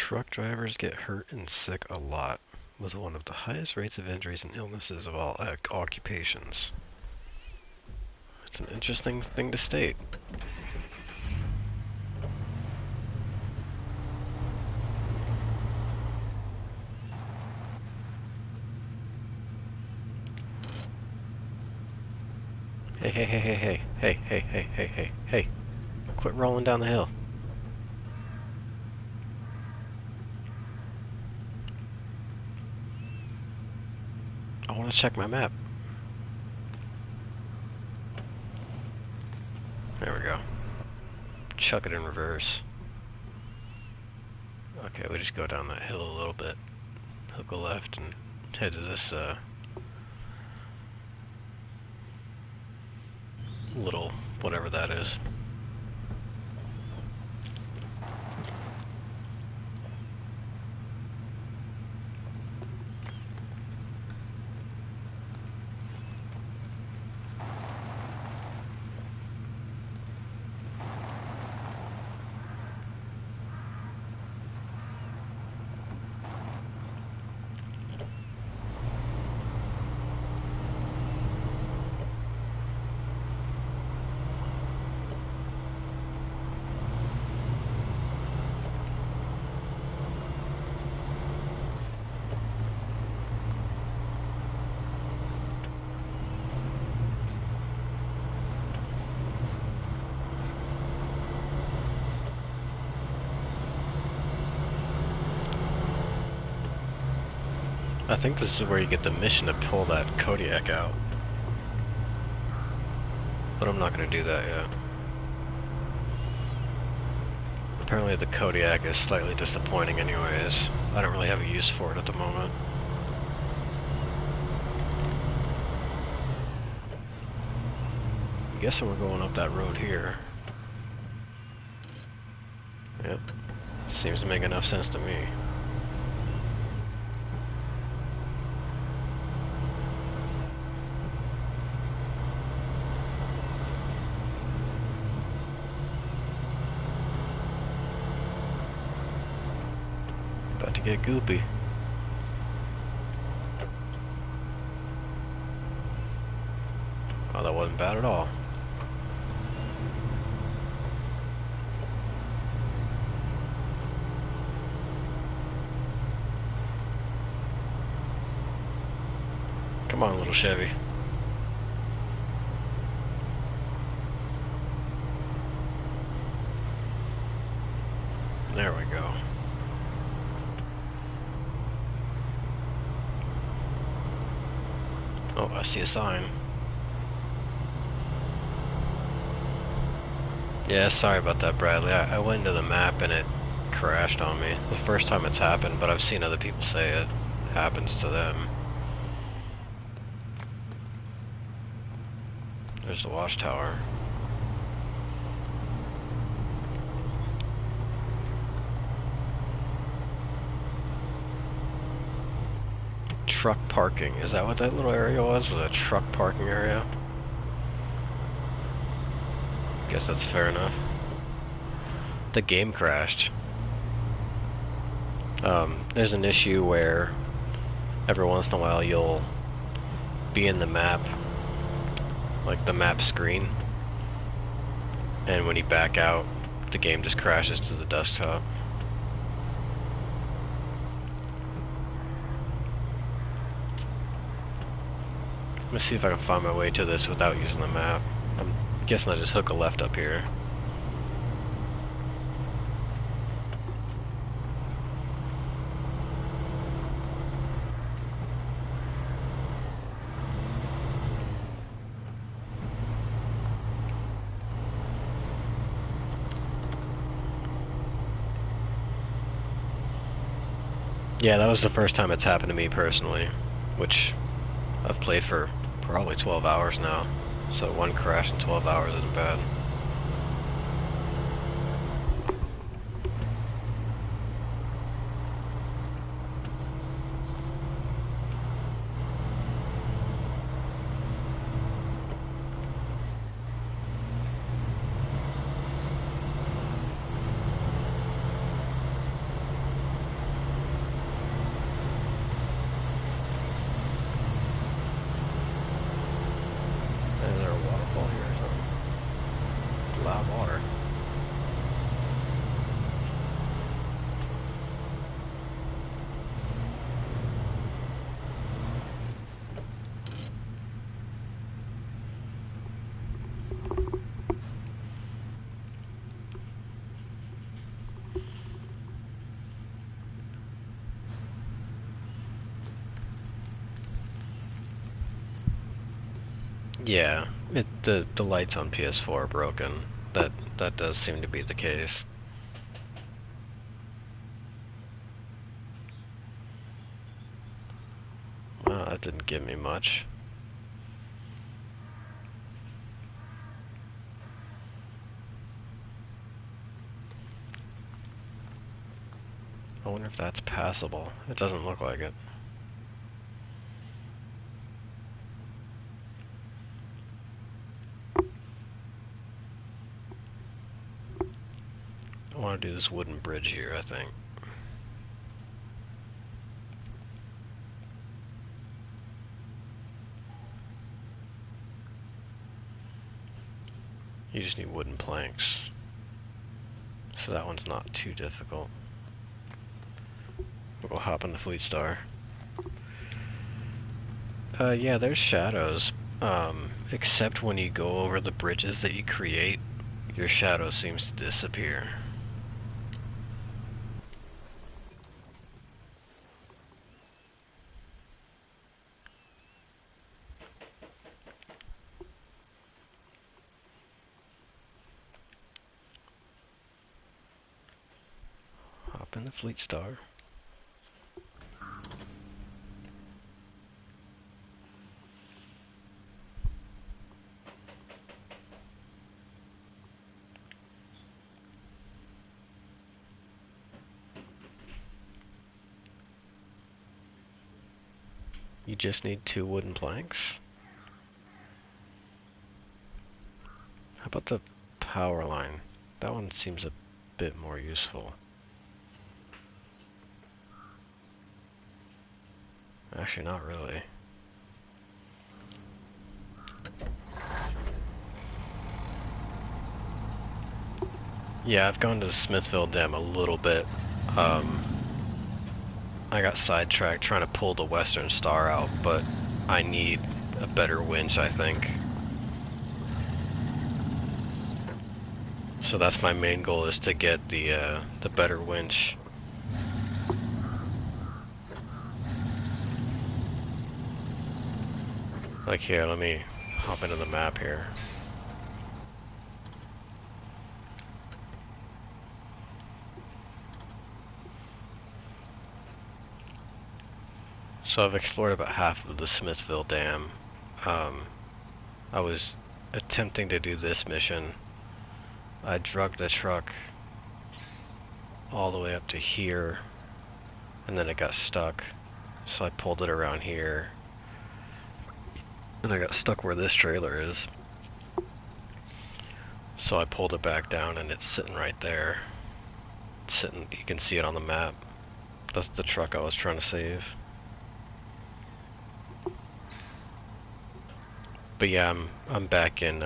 Truck drivers get hurt and sick a lot, with one of the highest rates of injuries and illnesses of all occupations. It's an interesting thing to state. Hey, hey, hey, hey, hey, hey, hey, hey, hey, hey, hey. Quit rolling down the hill. I want to check my map. There we go. Chuck it in reverse. Okay, we just go down that hill a little bit. Hook a left and head to this, little whatever that is. I think this is where you get the mission to pull that Kodiak out. But I'm not going to do that yet. Apparently the Kodiak is slightly disappointing anyways. I don't really have a use for it at the moment. I'm guessing we're going up that road here. Yep. Seems to make enough sense to me. About to get goopy. Oh, that wasn't bad at all. Come on, little Chevy. There we go. Oh, I see a sign. Yeah, sorry about that, Bradley. I went into the map and it crashed on me. The first time it's happened, but I've seen other people say it happens to them. There's the watchtower. Truck parking. Is that what that little area was? Was a truck parking area? Guess that's fair enough. The game crashed. There's an issue where every once in a while you'll be in the map, like the map screen, and when you back out, the game just crashes to the desktop. Let me see if I can find my way to this without using the map. I'm guessing I just hook a left up here. Yeah, that was the first time it's happened to me personally, which I've played for probably 12 hours now, so one crash in 12 hours isn't bad. Yeah, the lights on PS4 are broken. That does seem to be the case. Well, that didn't give me much. I wonder if that's passable. It doesn't look like it. I want to do this wooden bridge here, I think. You just need wooden planks. So that one's not too difficult. We'll hop on the Fleet Star. Yeah, there's shadows. Except when you go over the bridges that you create, your shadow seems to disappear. Hop in the Fleet Star. You just need 2 wooden planks. How about the power line? That one seems a bit more useful. Actually, not really. Yeah, I've gone to the Smithville Dam a little bit. I got sidetracked trying to pull the Western Star out, but I need a better winch, I think. So that's my main goal, is to get the better winch. Like here, let me hop into the map here. So I've explored about half of the Smithville Dam. I was attempting to do this mission. I drug the truck all the way up to here, and then it got stuck. So I pulled it around here, and I got stuck where this trailer is. So I pulled it back down, and it's sitting right there. It's sitting, you can see it on the map. That's the truck I was trying to save. But yeah, I'm back in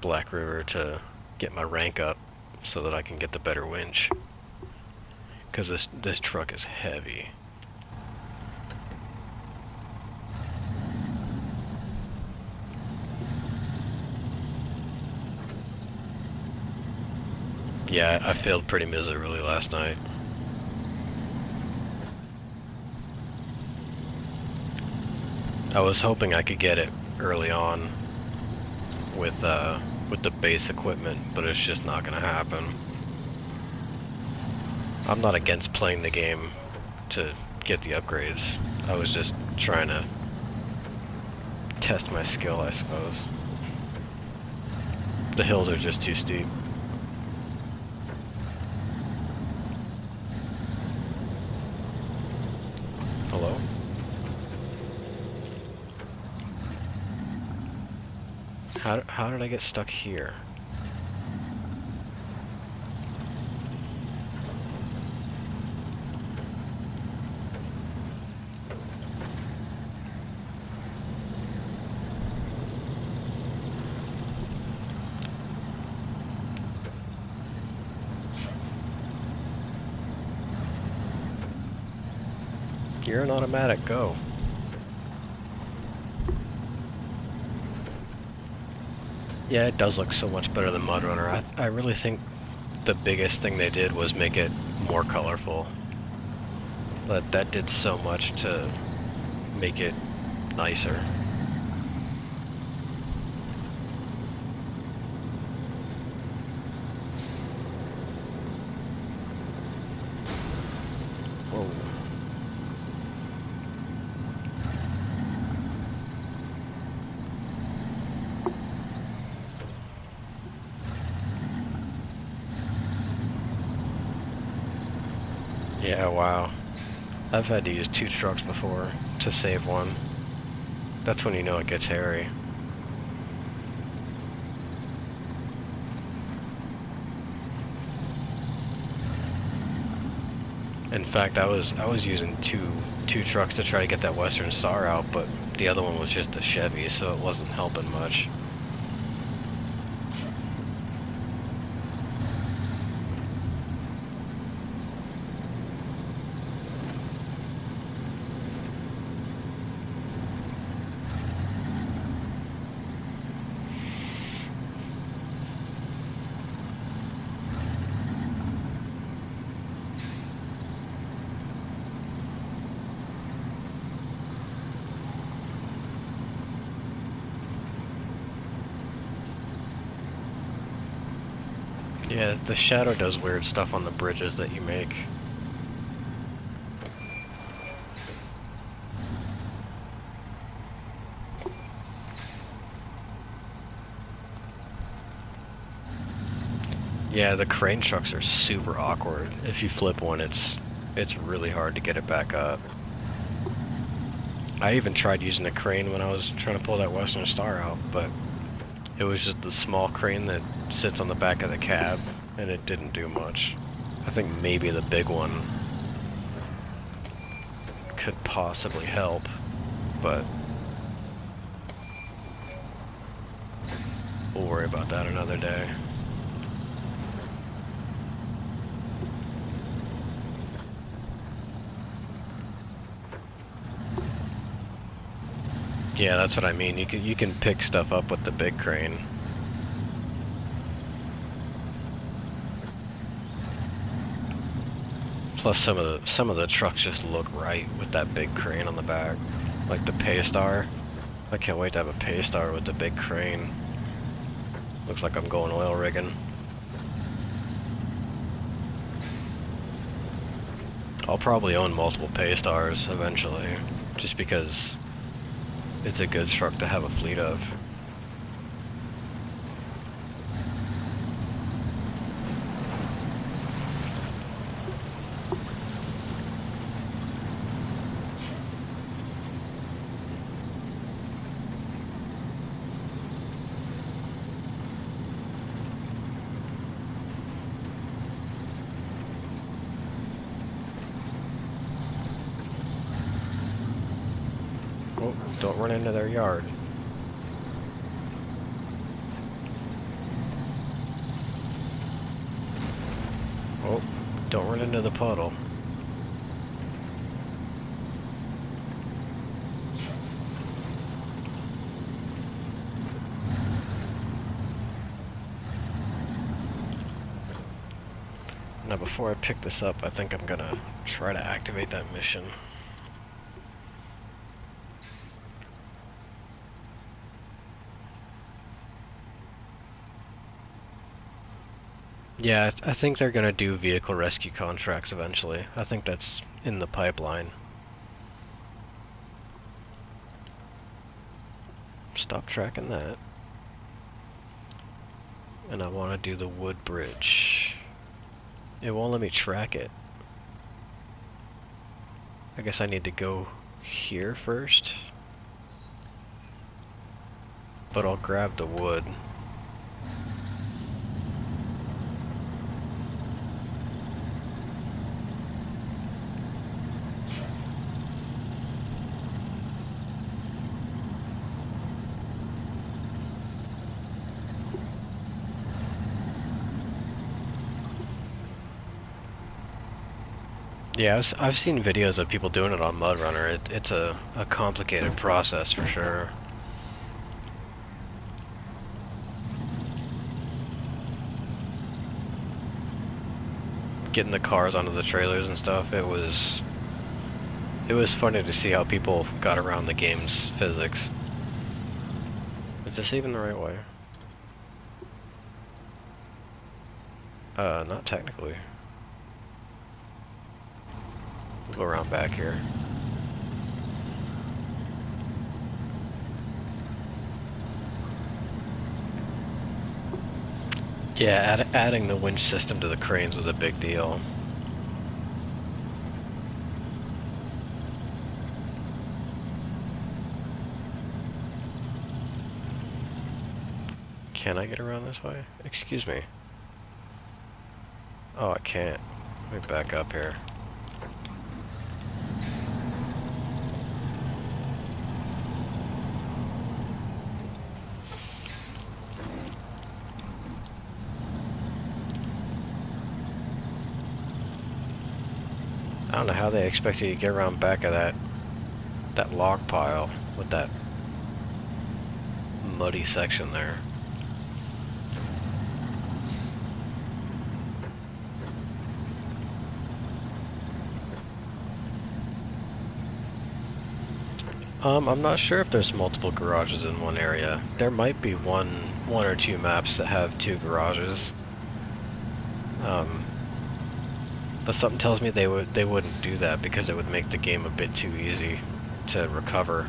Black River to get my rank up so that I can get the better winch. Because this truck is heavy. Yeah, I failed pretty miserably last night. I was hoping I could get it early on with the base equipment, but it's just not gonna happen. I'm not against playing the game to get the upgrades. I was just trying to test my skill, I suppose. The hills are just too steep. Hello? How did I get stuck here? You're an automatic, go. Yeah, it does look so much better than Mudrunner. I really think the biggest thing they did was make it more colorful. But that did so much to make it nicer. Yeah, wow. I've had to use 2 trucks before to save one. That's when you know it gets hairy. In fact, I was using two trucks to try to get that Western Star out, but the other one was just a Chevy, so it wasn't helping much. Yeah, the shadow does weird stuff on the bridges that you make. Yeah, the crane trucks are super awkward. If you flip one, it's really hard to get it back up. I even tried using a crane when I was trying to pull that Western Star out, but it was just the small crane that sits on the back of the cab, and it didn't do much. I think maybe the big one could possibly help, but we'll worry about that another day. Yeah, that's what I mean. You can pick stuff up with the big crane. Plus some of the trucks just look right with that big crane on the back. Like the Paystar. I can't wait to have a Paystar with the big crane. Looks like I'm going oil rigging. I'll probably own multiple Paystars eventually, just because it's a good truck to have a fleet of. Oh, don't run into their yard. Oh, don't run into the puddle. Now before I pick this up, I think I'm gonna try to activate that mission. Yeah, I think they're gonna do vehicle rescue contracts eventually. I think that's in the pipeline. Stop tracking that. And I want to do the wood bridge. It won't let me track it. I guess I need to go here first. But I'll grab the wood. Yeah, I've seen videos of people doing it on Mudrunner. It's a complicated process for sure. Getting the cars onto the trailers and stuff, it was funny to see how people got around the game's physics. Is this even the right way? Not technically. We'll go around back here. Yeah, adding the winch system to the cranes was a big deal. Can I get around this way? Excuse me. Oh, I can't. Let me back up here. I don't know how they expect you to get around back of that log pile with that muddy section there. I'm not sure if there's multiple garages in one area. There might be one or two maps that have 2 garages. But something tells me they wouldn't do that because it would make the game a bit too easy to recover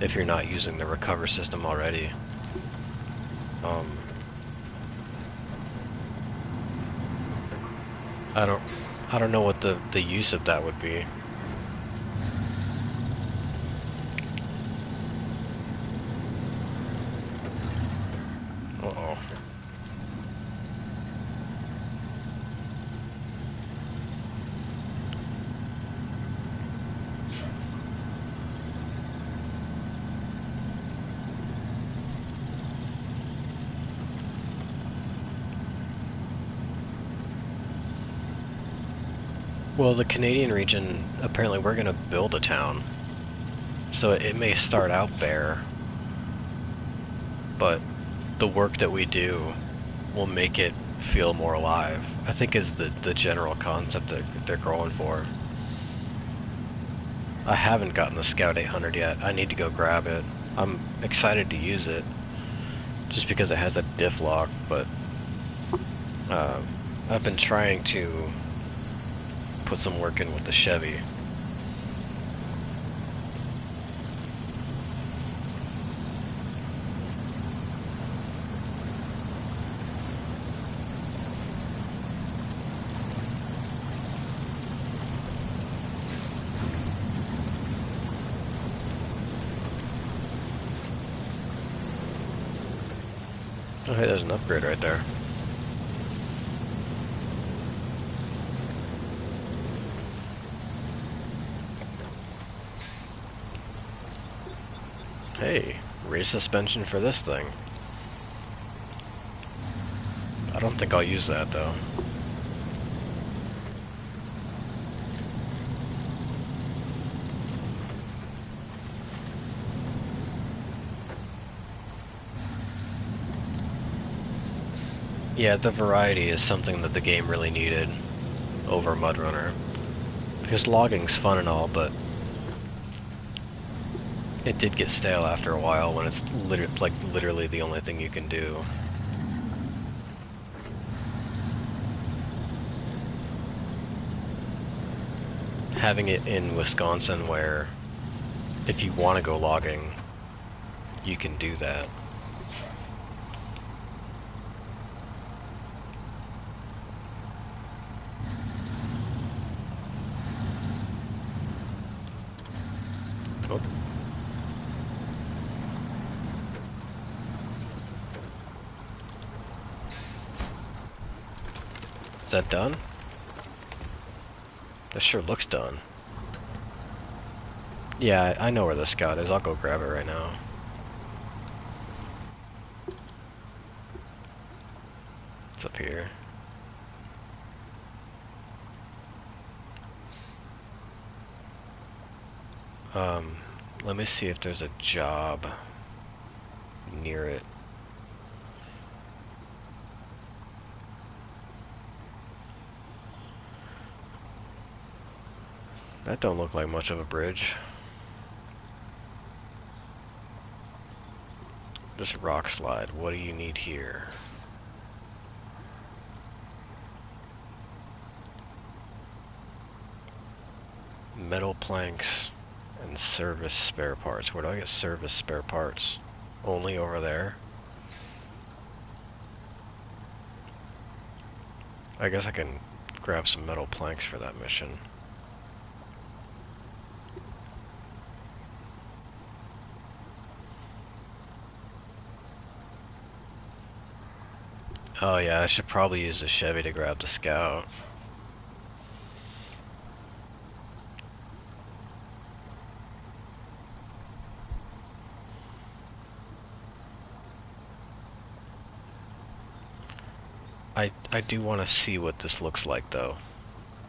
if you're not using the recover system already. I don't know what the use of that would be. Uh-oh. Well, the Canadian region, apparently we're going to build a town. So it may start out bare, but the work that we do will make it feel more alive, I think is the general concept that they're going for. I haven't gotten the Scout 800 yet. I need to go grab it. I'm excited to use it, just because it has a diff lock, but I've been trying to put some work in with the Chevy. Oh, hey, there's an upgrade right there. Hey, rear suspension for this thing. I don't think I'll use that though. Yeah, the variety is something that the game really needed over Mudrunner. Because logging's fun and all, but it did get stale after a while when it's literally the only thing you can do. Having it in Wisconsin where if you want to go logging, you can do that. Oh. Is that done? That sure looks done. Yeah, I know where the Scout is. I'll go grab it right now. It's up here. Let me see if there's a job near it. That don't look like much of a bridge. This rock slide, what do you need here? Metal planks and service spare parts. Where do I get service spare parts? Only over there? I guess I can grab some metal planks for that mission. Oh yeah, I should probably use the Chevy to grab the Scout. I do want to see what this looks like though.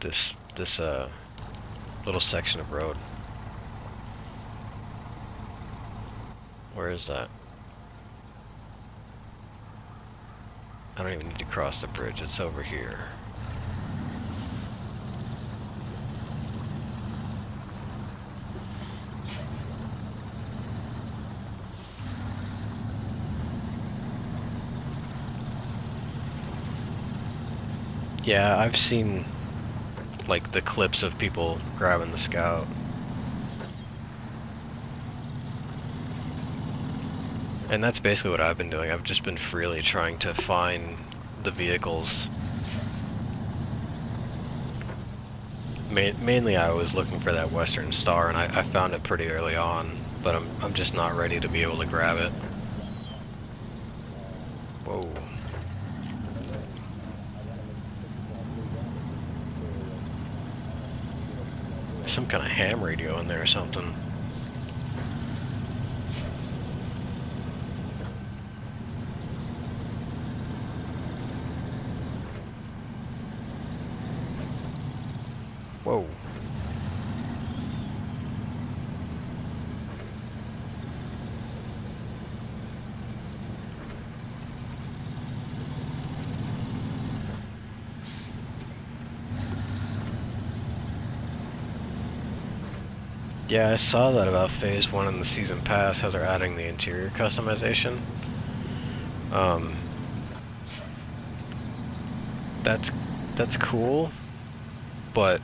This little section of road. Where is that? I don't even need to cross the bridge, it's over here. Yeah, I've seen like the clips of people grabbing the Scout. And that's basically what I've been doing. I've just been freely trying to find the vehicles. Mainly I was looking for that Western Star, and I found it pretty early on, but I'm just not ready to be able to grab it. Whoa. There's some kind of ham radio in there or something. Whoa. Yeah, I saw that about Phase 1 in the Season Pass, how they're adding the interior customization. That's cool, but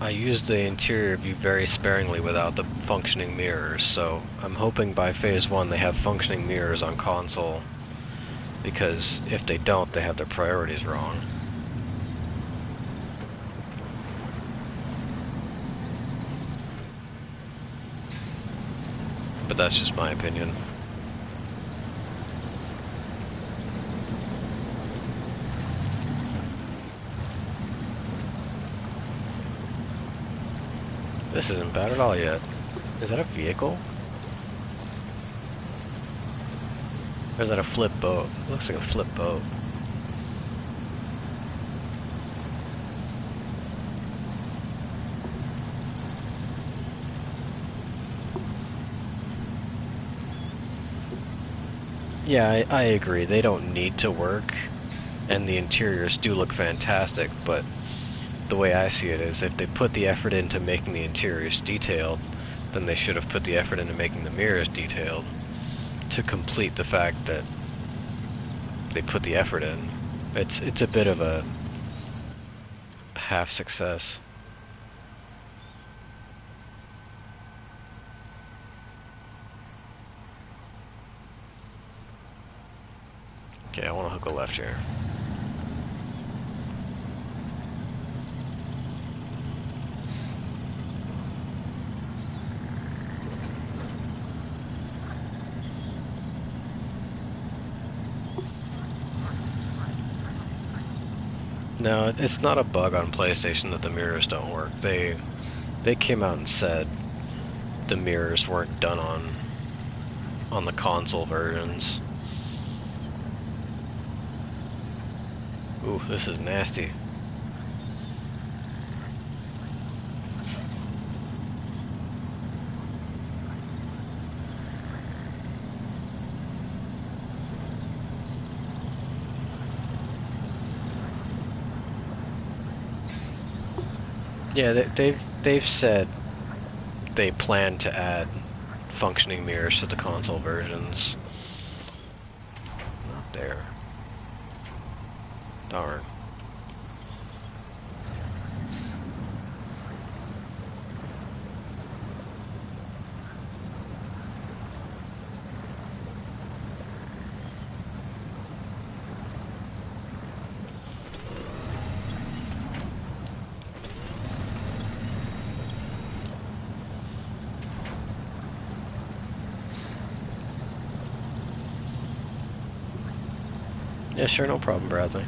I use the interior view very sparingly without the functioning mirrors, so I'm hoping by Phase 1 they have functioning mirrors on console, because if they don't, they have their priorities wrong. But that's just my opinion. This isn't bad at all yet. Is that a vehicle? Or is that a flip boat? It looks like a flip boat. Yeah, I agree. They don't need to work, and the interiors do look fantastic, but the way I see it is if they put the effort into making the interiors detailed, then they should have put the effort into making the mirrors detailed to complete the fact that they put the effort in. It's a bit of a half success. Okay, I want to hook a left here. No, it's not a bug on PlayStation that the mirrors don't work. They came out and said the mirrors weren't done on the console versions. Ooh, this is nasty. Yeah, they've said they plan to add functioning mirrors to the console versions. Not there. Darn. Yeah, sure, no problem, Bradley.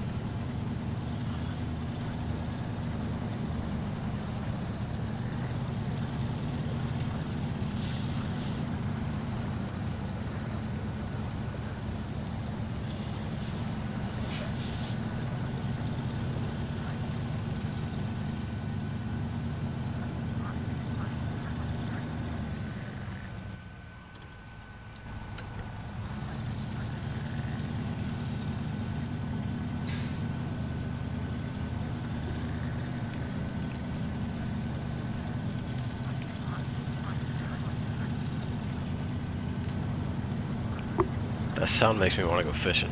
That sound makes me want to go fishing.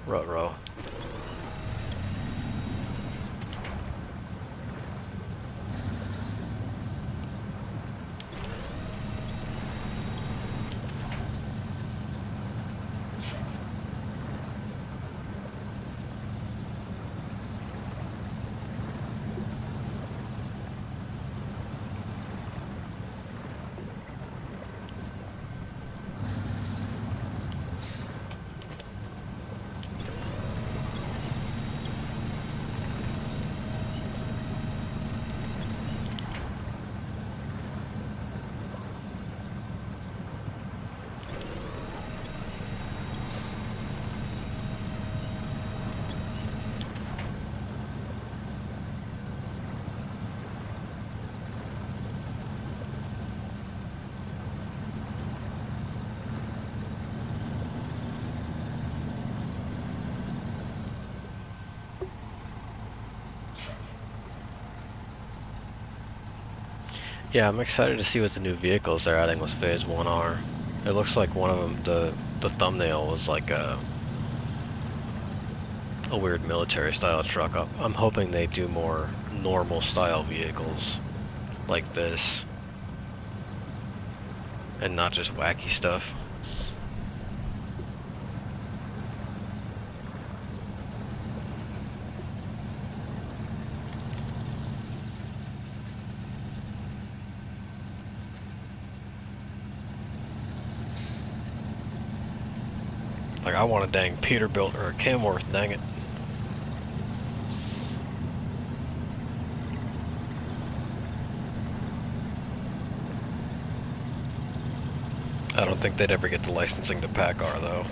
Ruh-roh. Yeah, I'm excited to see what the new vehicles they're adding with Phase 1 are. It looks like one of them, the thumbnail was like a weird military style truck. I'm hoping they do more normal style vehicles like this and not just wacky stuff. Like, I want a dang Peterbilt or a Kenworth, dang it. I don't think they'd ever get the licensing to PACCAR, though.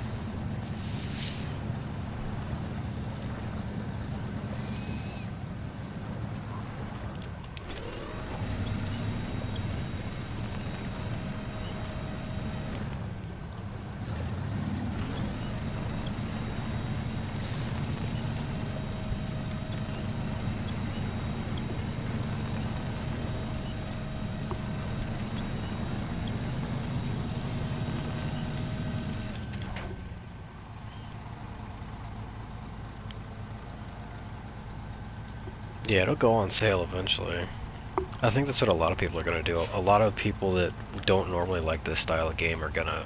Yeah, it'll go on sale eventually. I think that's what a lot of people are gonna do. A lot of people that don't normally like this style of game are gonna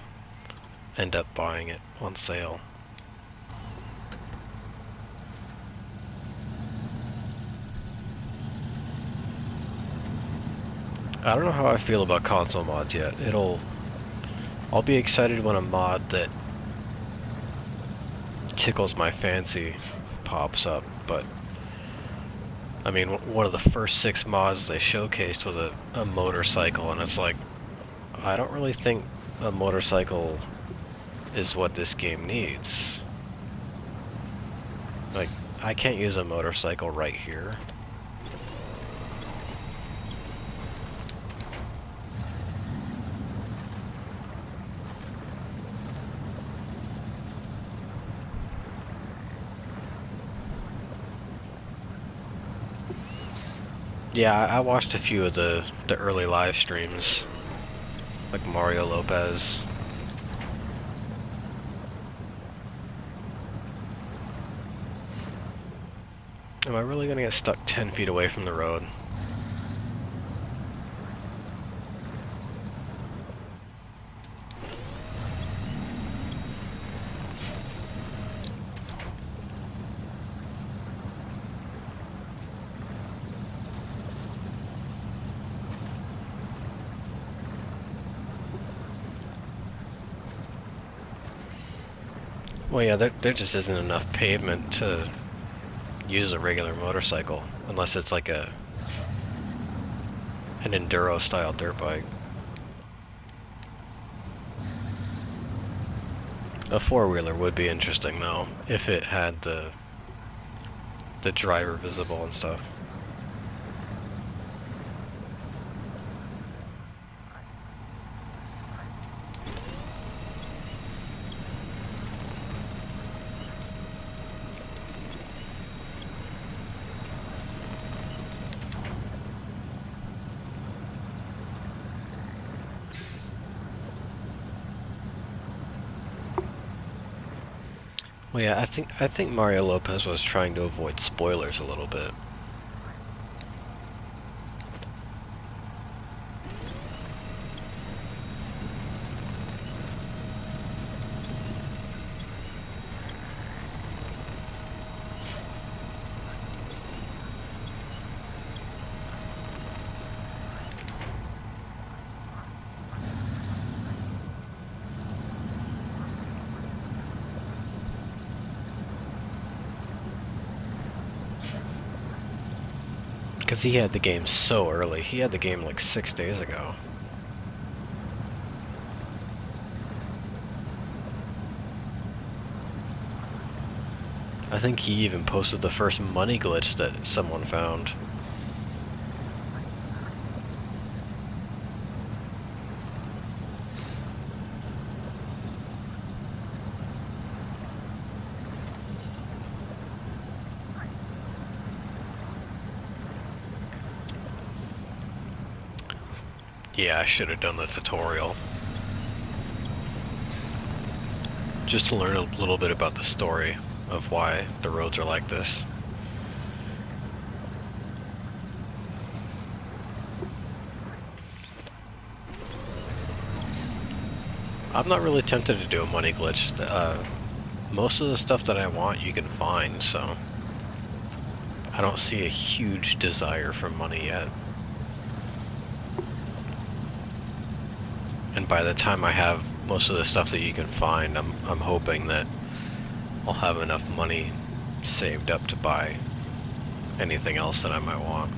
end up buying it on sale. I don't know how I feel about console mods yet. I'll be excited when a mod that tickles my fancy pops up, but I mean, one of the first 6 mods they showcased was a motorcycle, and it's like, I don't really think a motorcycle is what this game needs. Like, I can't use a motorcycle right here. Yeah, I watched a few of the early live streams, like Mario Lopez. Am I really gonna get stuck 10 feet away from the road? Well, yeah, there just isn't enough pavement to use a regular motorcycle, unless it's like an enduro style dirt bike. A four-wheeler would be interesting though, if it had the driver visible and stuff. Well, yeah, I think Mario Lopez was trying to avoid spoilers a little bit. Because he had the game so early. He had the game like 6 days ago. I think he even posted the first money glitch that someone found. Yeah, I should have done the tutorial. Just to learn a little bit about the story of why the roads are like this. I'm not really tempted to do a money glitch. Most of the stuff that I want you can find, so I don't see a huge desire for money yet. And by the time I have most of the stuff that you can find, I'm hoping that I'll have enough money saved up to buy anything else that I might want.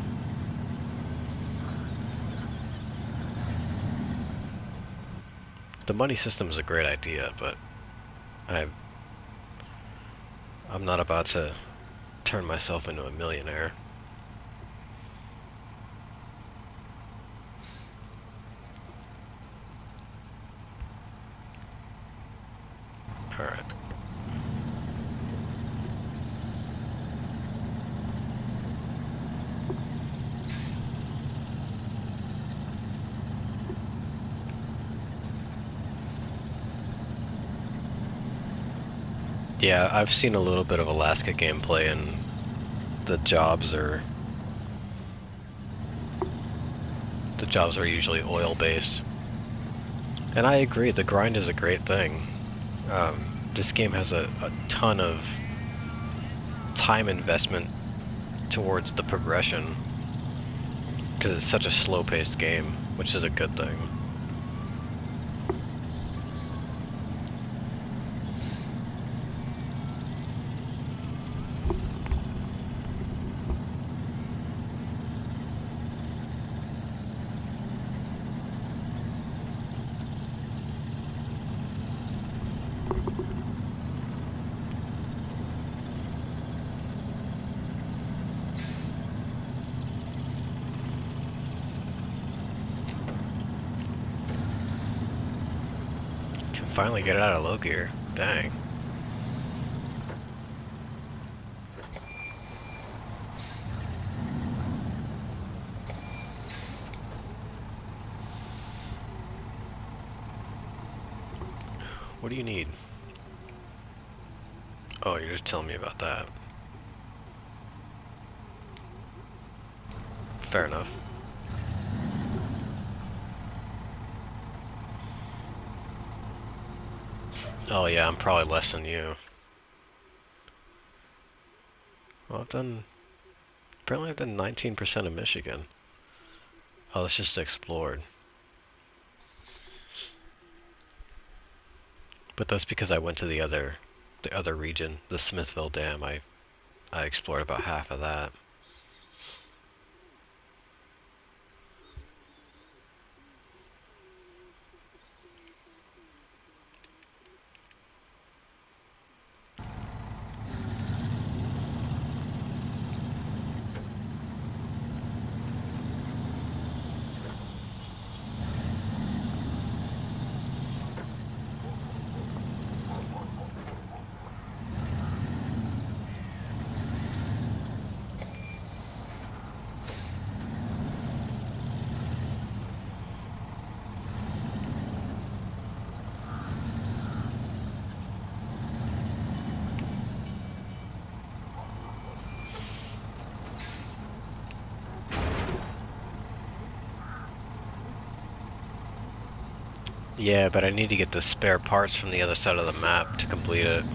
The money system is a great idea, but I'm not about to turn myself into a millionaire. Alright. Yeah, I've seen a little bit of Alaska gameplay, and the jobs are The jobs are usually oil-based. And I agree, the grind is a great thing. This game has a ton of time investment towards the progression, because it's such a slow-paced game, which is a good thing. Finally get it out of low gear. Dang. What do you need? Oh, you're just telling me about that. Fair enough. Oh yeah, I'm probably less than you. Well, apparently I've done 19% of Michigan. Oh, it's just explored. But that's because I went to the other region, the Smithville Dam. I explored about half of that. Yeah, but I need to get the spare parts from the other side of the map to complete it.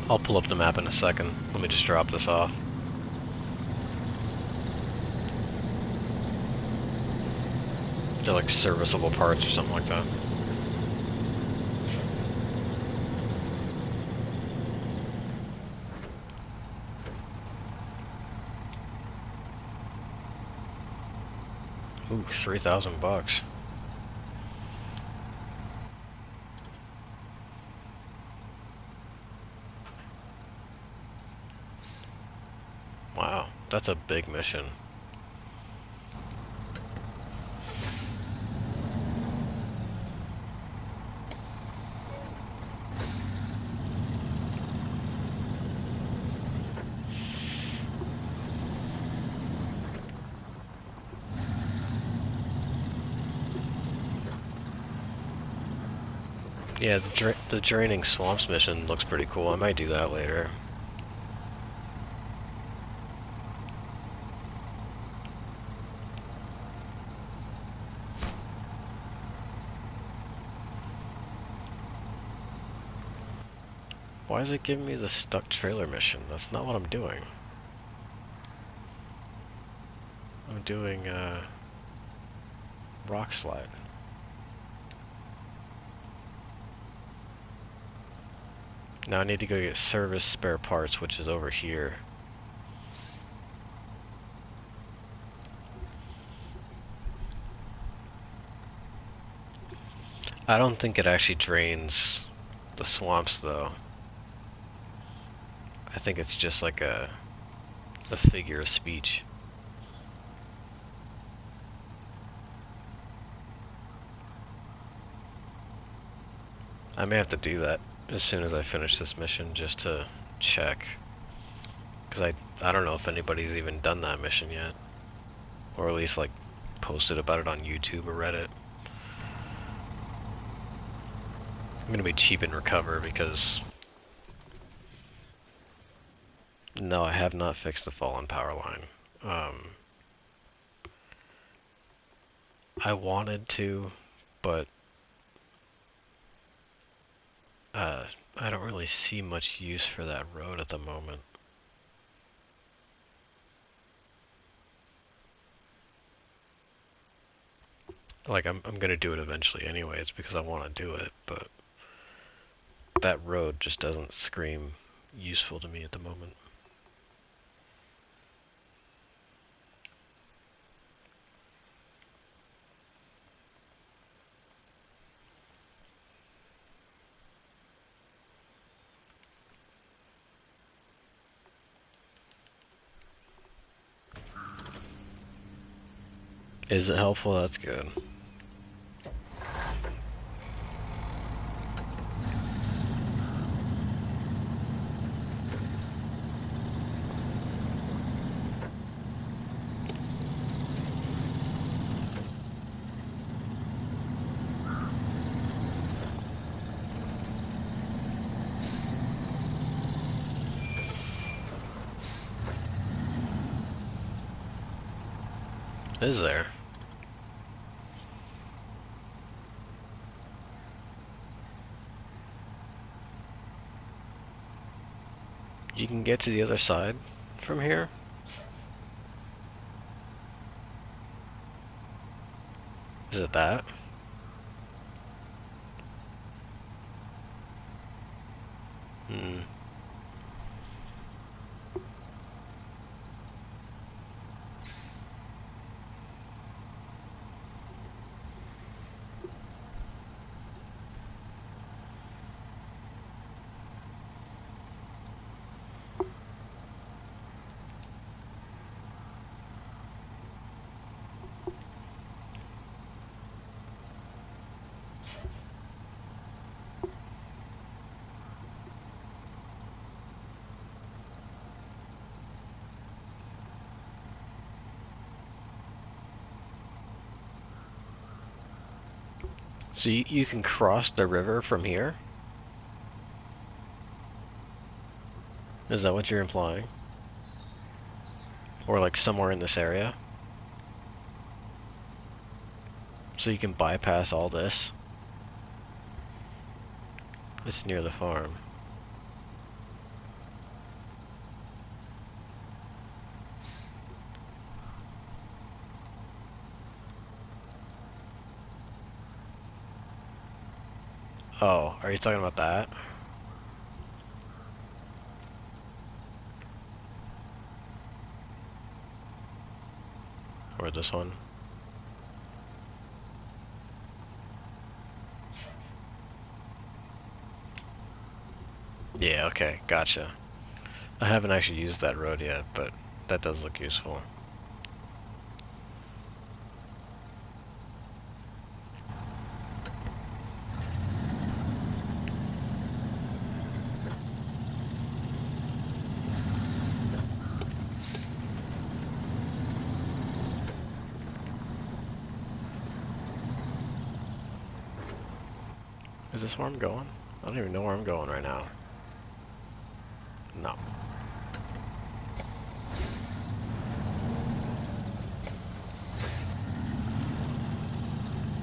I'll pull up the map in a second. Let me just drop this off. They're like serviceable parts or something like that. Ooh, $3,000. Wow, that's a big mission. Yeah, the draining swamps mission looks pretty cool. I might do that later. Why is it giving me the stuck trailer mission? That's not what I'm doing. I'm doing, rock slide. Now I need to go get service spare parts, which is over here. I don't think it actually drains the swamps, though. I think it's just like a figure of speech. I may have to do that as soon as I finish this mission just to check. Because I don't know if anybody's even done that mission yet. Or at least like posted about it on YouTube or Reddit. I'm gonna be cheap and recover because... No, I have not fixed the fallen power line. I wanted to, but I don't really see much use for that road at the moment. Like, I'm gonna do it eventually anyway, it's because I want to do it, but that road just doesn't scream useful to me at the moment. Is it helpful? That's good. Is there? You can get to the other side from here? Is it that? Hmm. So you can cross the river from here? Is that what you're implying? Or like somewhere in this area? So you can bypass all this? It's near the farm. Oh, are you talking about that? Or this one? Yeah, okay, gotcha. I haven't actually used that road yet, but that does look useful. Is this where I'm going? I don't even know where I'm going right now. No.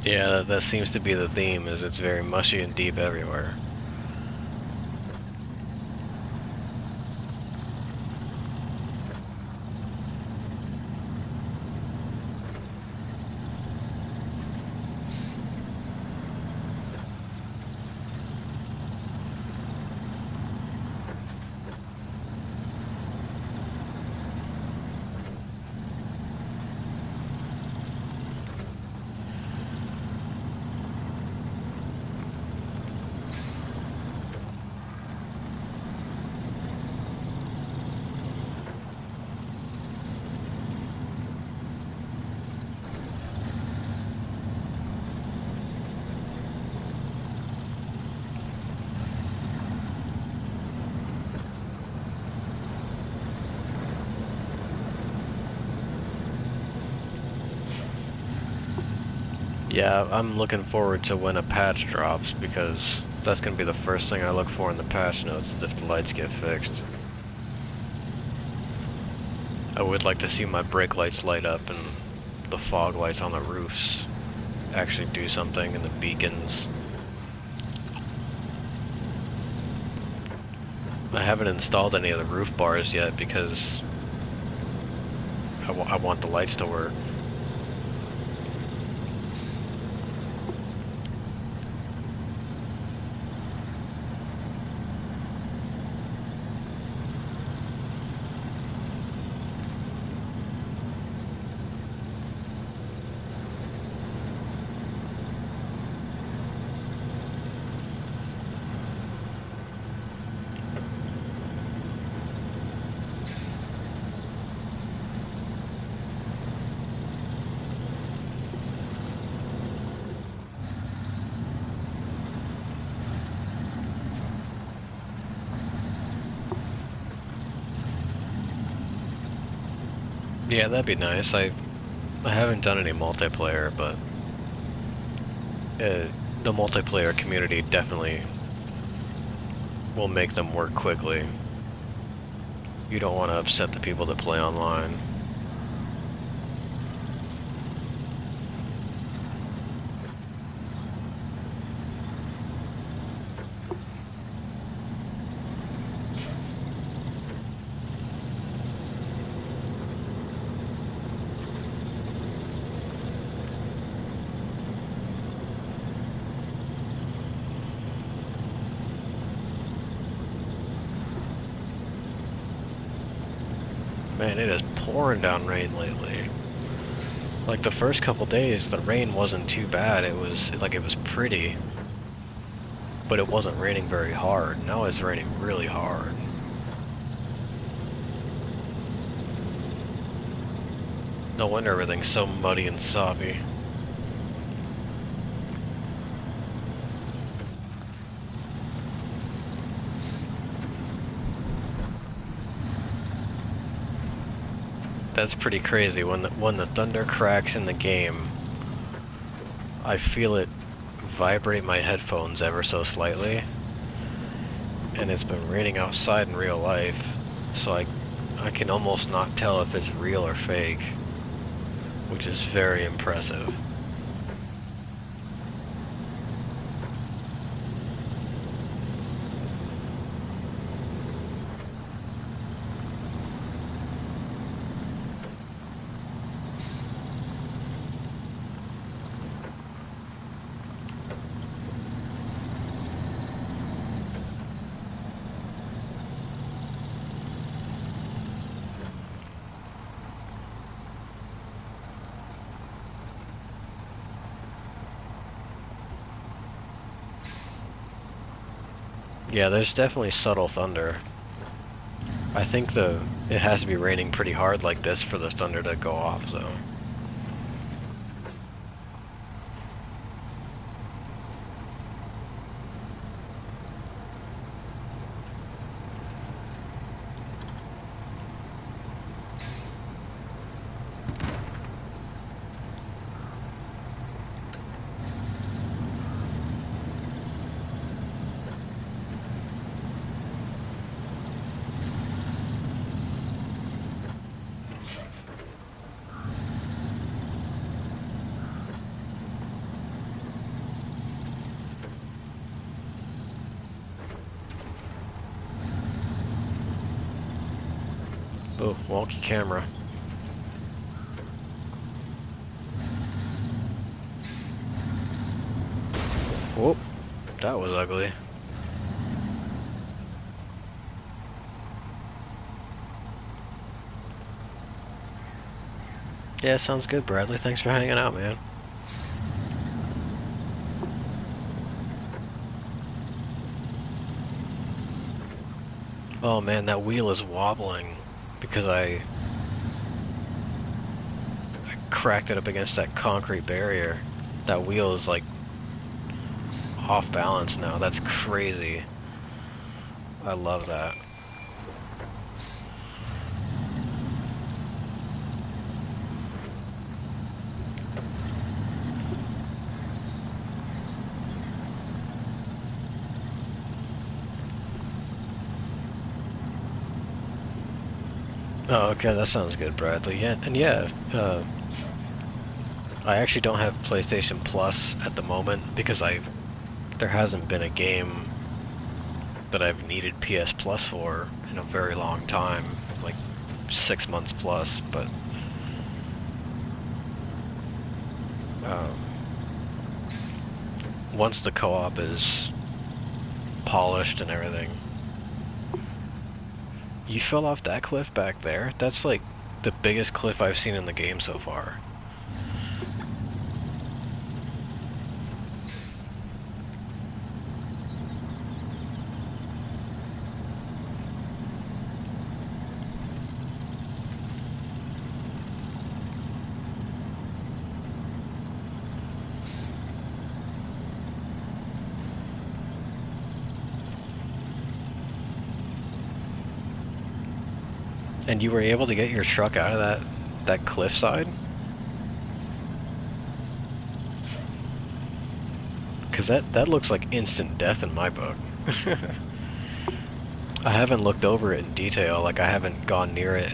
Yeah, that seems to be the theme, is it's very mushy and deep everywhere. Yeah, I'm looking forward to when a patch drops because that's gonna be the first thing I look for in the patch notes is if the lights get fixed. I would like to see my brake lights light up and the fog lights on the roofs actually do something, and the beacons. I haven't installed any of the roof bars yet because I want the lights to work. Yeah, that'd be nice. I haven't done any multiplayer, but the multiplayer community definitely will make them work quickly. You don't want to upset the people that play online. Man, it is pouring down rain lately. Like the first couple days, the rain wasn't too bad. It was pretty, but it wasn't raining very hard. Now it's raining really hard. No wonder everything's so muddy and soppy. That's pretty crazy. When the thunder cracks in the game, I feel it vibrate my headphones ever so slightly. And it's been raining outside in real life, so I can almost not tell if it's real or fake, which is very impressive. Yeah, there's definitely subtle thunder. I think it has to be raining pretty hard like this for the thunder to go off, though. Oh, wonky camera. Whoop, that was ugly. Yeah, sounds good, Bradley. Thanks for hanging out, man. Oh man, that wheel is wobbling because I cracked it up against that concrete barrier. That wheel is like off balance now. That's crazy. I love that. Oh, okay, that sounds good, Bradley. Yeah, and yeah, I actually don't have PlayStation Plus at the moment because there hasn't been a game that I've needed PS Plus for in a very long time, like 6 months plus. But um, once the co-op is polished and everything, you fell off that cliff back there. That's like the biggest cliff I've seen in the game so far. And you were able to get your truck out of that cliffside? Because that looks like instant death in my book. I haven't looked over it in detail, like I haven't gone near it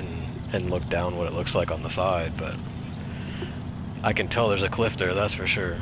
and looked down what it looks like on the side, but I can tell there's a cliff there, that's for sure.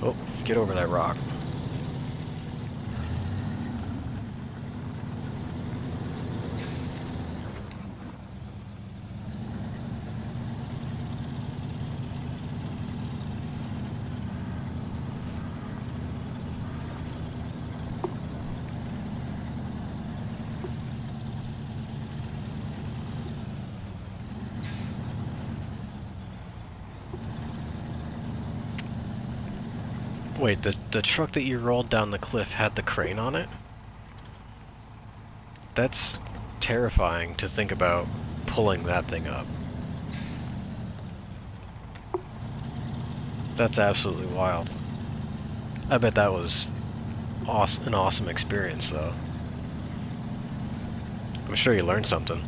Oh, get over that rock. Wait, the truck that you rolled down the cliff had the crane on it? That's terrifying to think about pulling that thing up. That's absolutely wild. I bet that was an awesome experience, though. I'm sure you learned something.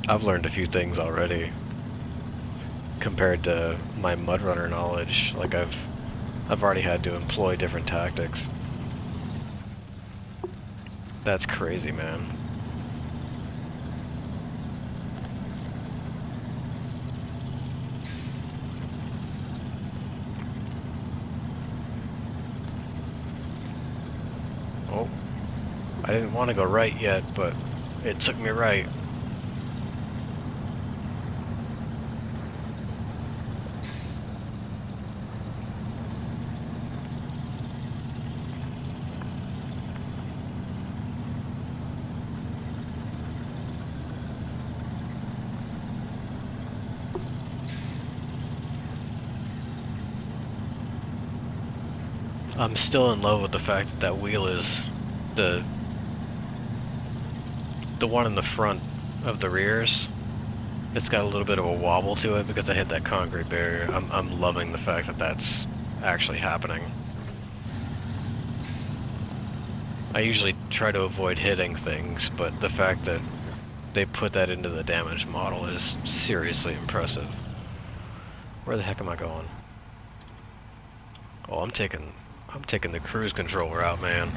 I've learned a few things already compared to my Mudrunner knowledge. Like I've already had to employ different tactics. That's crazy, man. Oh, I didn't want to go right yet, but it took me right. I'm still in love with the fact that that wheel is the one in the front of the rears. It's got a little bit of a wobble to it because I hit that concrete barrier. I'm loving the fact that that's actually happening. I usually try to avoid hitting things, but the fact that they put that into the damage model is seriously impressive. Where the heck am I going? Oh, I'm taking the cruise control route, man.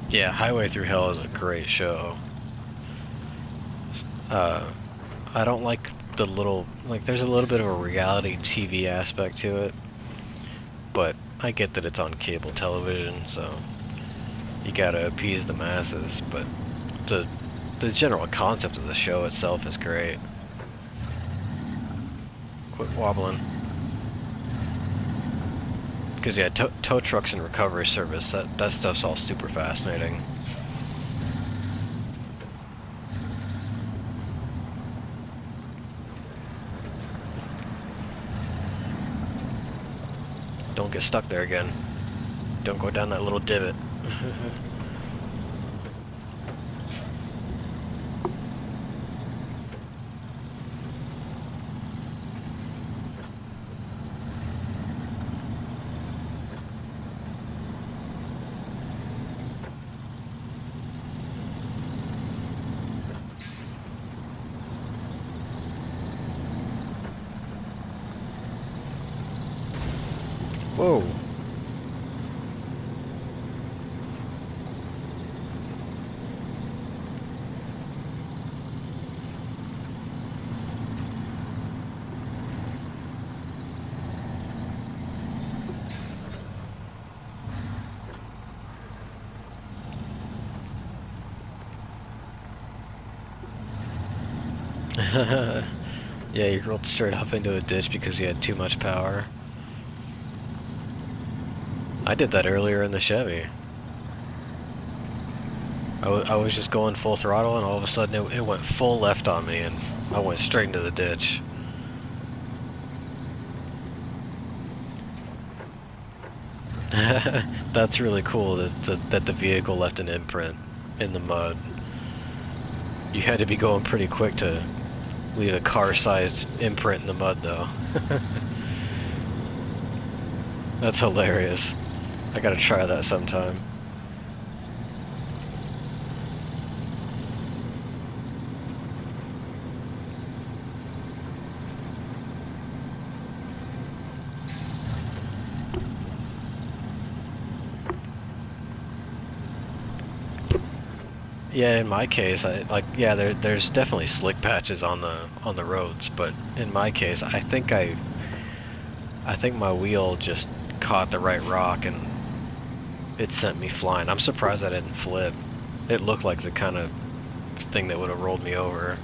Yeah, Highway Through Hell is a great show. I don't like there's a little bit of a reality TV aspect to it, but I get that it's on cable television, so you gotta appease the masses, but the general concept of the show itself is great. Quit wobbling. Because yeah, tow trucks and recovery service, that stuff's all super fascinating. Don't get stuck there again. Don't go down that little divot. Whoa. Yeah, you rolled straight up into a ditch because you had too much power. I did that earlier in the Chevy. I was just going full throttle and all of a sudden it went full left on me and I went straight into the ditch. That's really cool that the vehicle left an imprint in the mud. You had to be going pretty quick to leave a car-sized imprint in the mud though. That's hilarious. I gotta try that sometime. Yeah, in my case, there's definitely slick patches on the roads, but in my case, I think my wheel just caught the right rock and it sent me flying. I'm surprised I didn't flip. It looked like the kind of thing that would have rolled me over.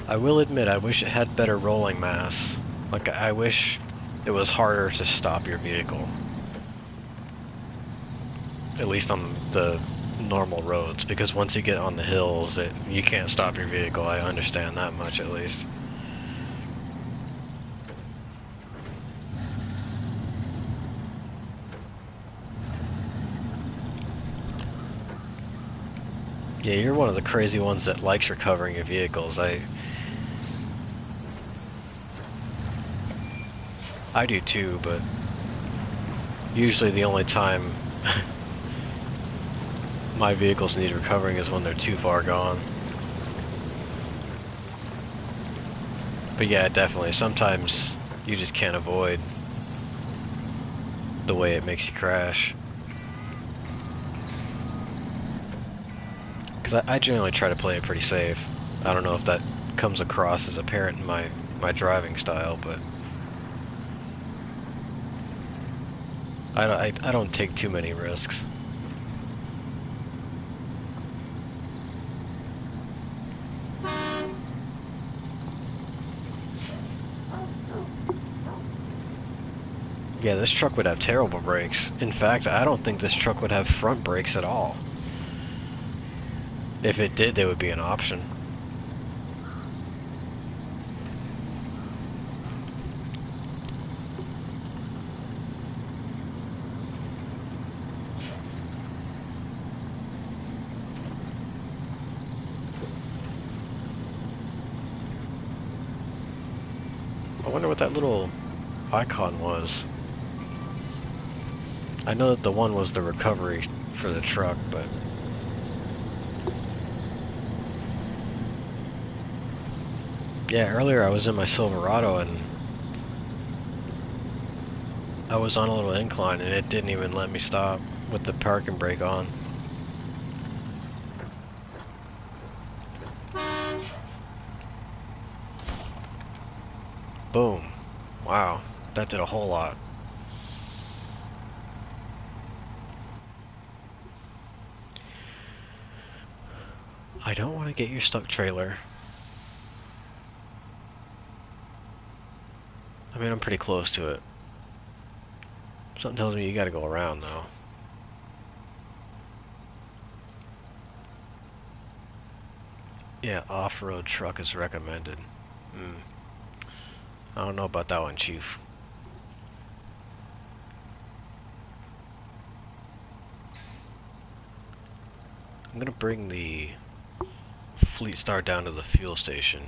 I will admit, I wish it had better rolling mass. Like, I wish it was harder to stop your vehicle. At least on the normal roads, because once you get on the hills, you can't stop your vehicle. I understand that much, at least. Yeah, you're one of the crazy ones that likes recovering your vehicles. I do too, but usually the only time my vehicles need recovering is when they're too far gone. But yeah, definitely, sometimes you just can't avoid the way it makes you crash. Because I generally try to play it pretty safe. I don't know if that comes across as apparent in my driving style, but I don't take too many risks. Yeah, this truck would have terrible brakes. In fact, I don't think this truck would have front brakes at all. If it did, they would be an option. I wonder what that little icon was. I know that the one was the recovery for the truck, but yeah, earlier I was in my Silverado and I was on a little incline and it didn't even let me stop with the parking brake on. Boom. Wow, that did a whole lot. I don't want to get your stuck trailer. I mean, I'm pretty close to it. Something tells me you gotta go around, though. Yeah, off-road truck is recommended. I don't know about that one, Chief. I'm gonna bring the Fleet Star down to the fuel station.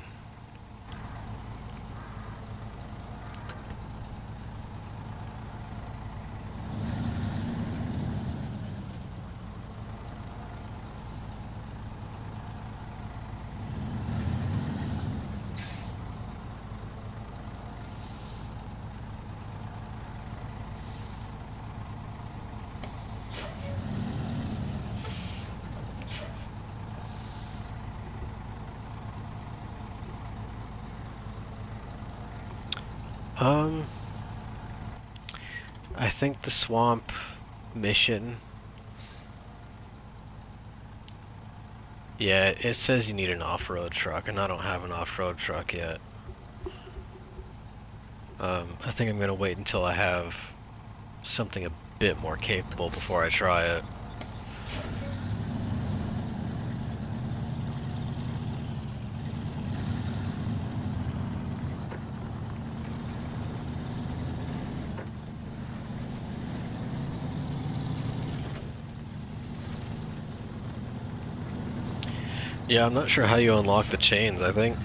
I think the swamp mission. Yeah, it says you need an off-road truck, and I don't have an off-road truck yet. I think I'm gonna wait until I have something a bit more capable before I try it. Yeah, I'm not sure how you unlock the chains. I think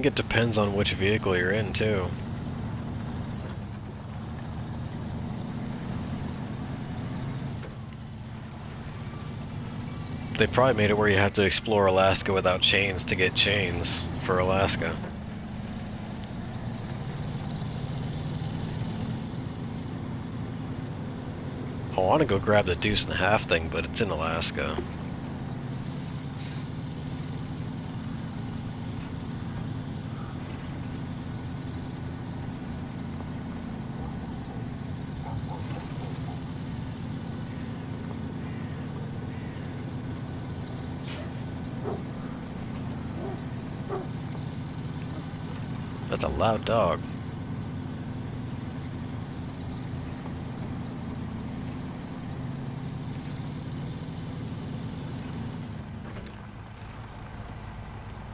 it depends on which vehicle you're in, too. They probably made it where you have to explore Alaska without chains to get chains for Alaska. I want to go grab the deuce and a half thing, but it's in Alaska. That's a loud dog.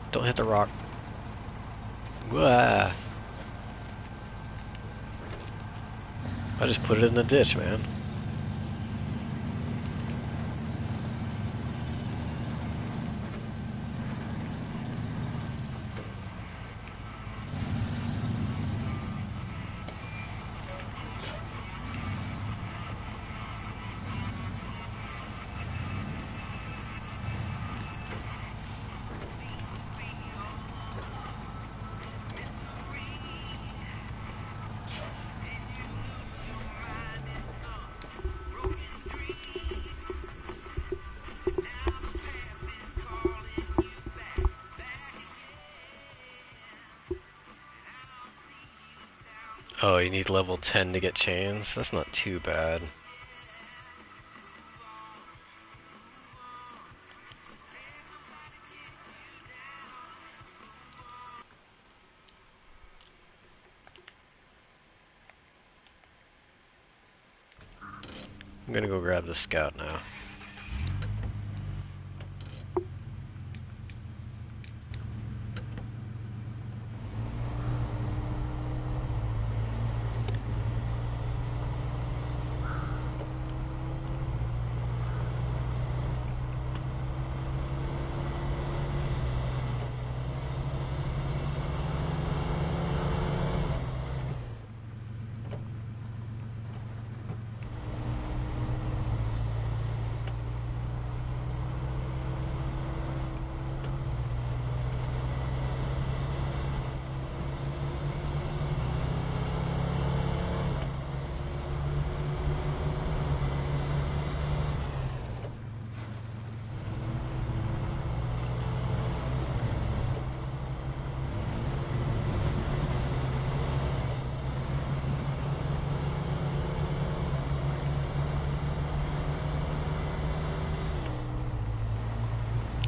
Don't hit the rock. Wah. I just put it in the ditch, man. Oh, you need level 10 to get chains? That's not too bad. I'm gonna go grab the scout now.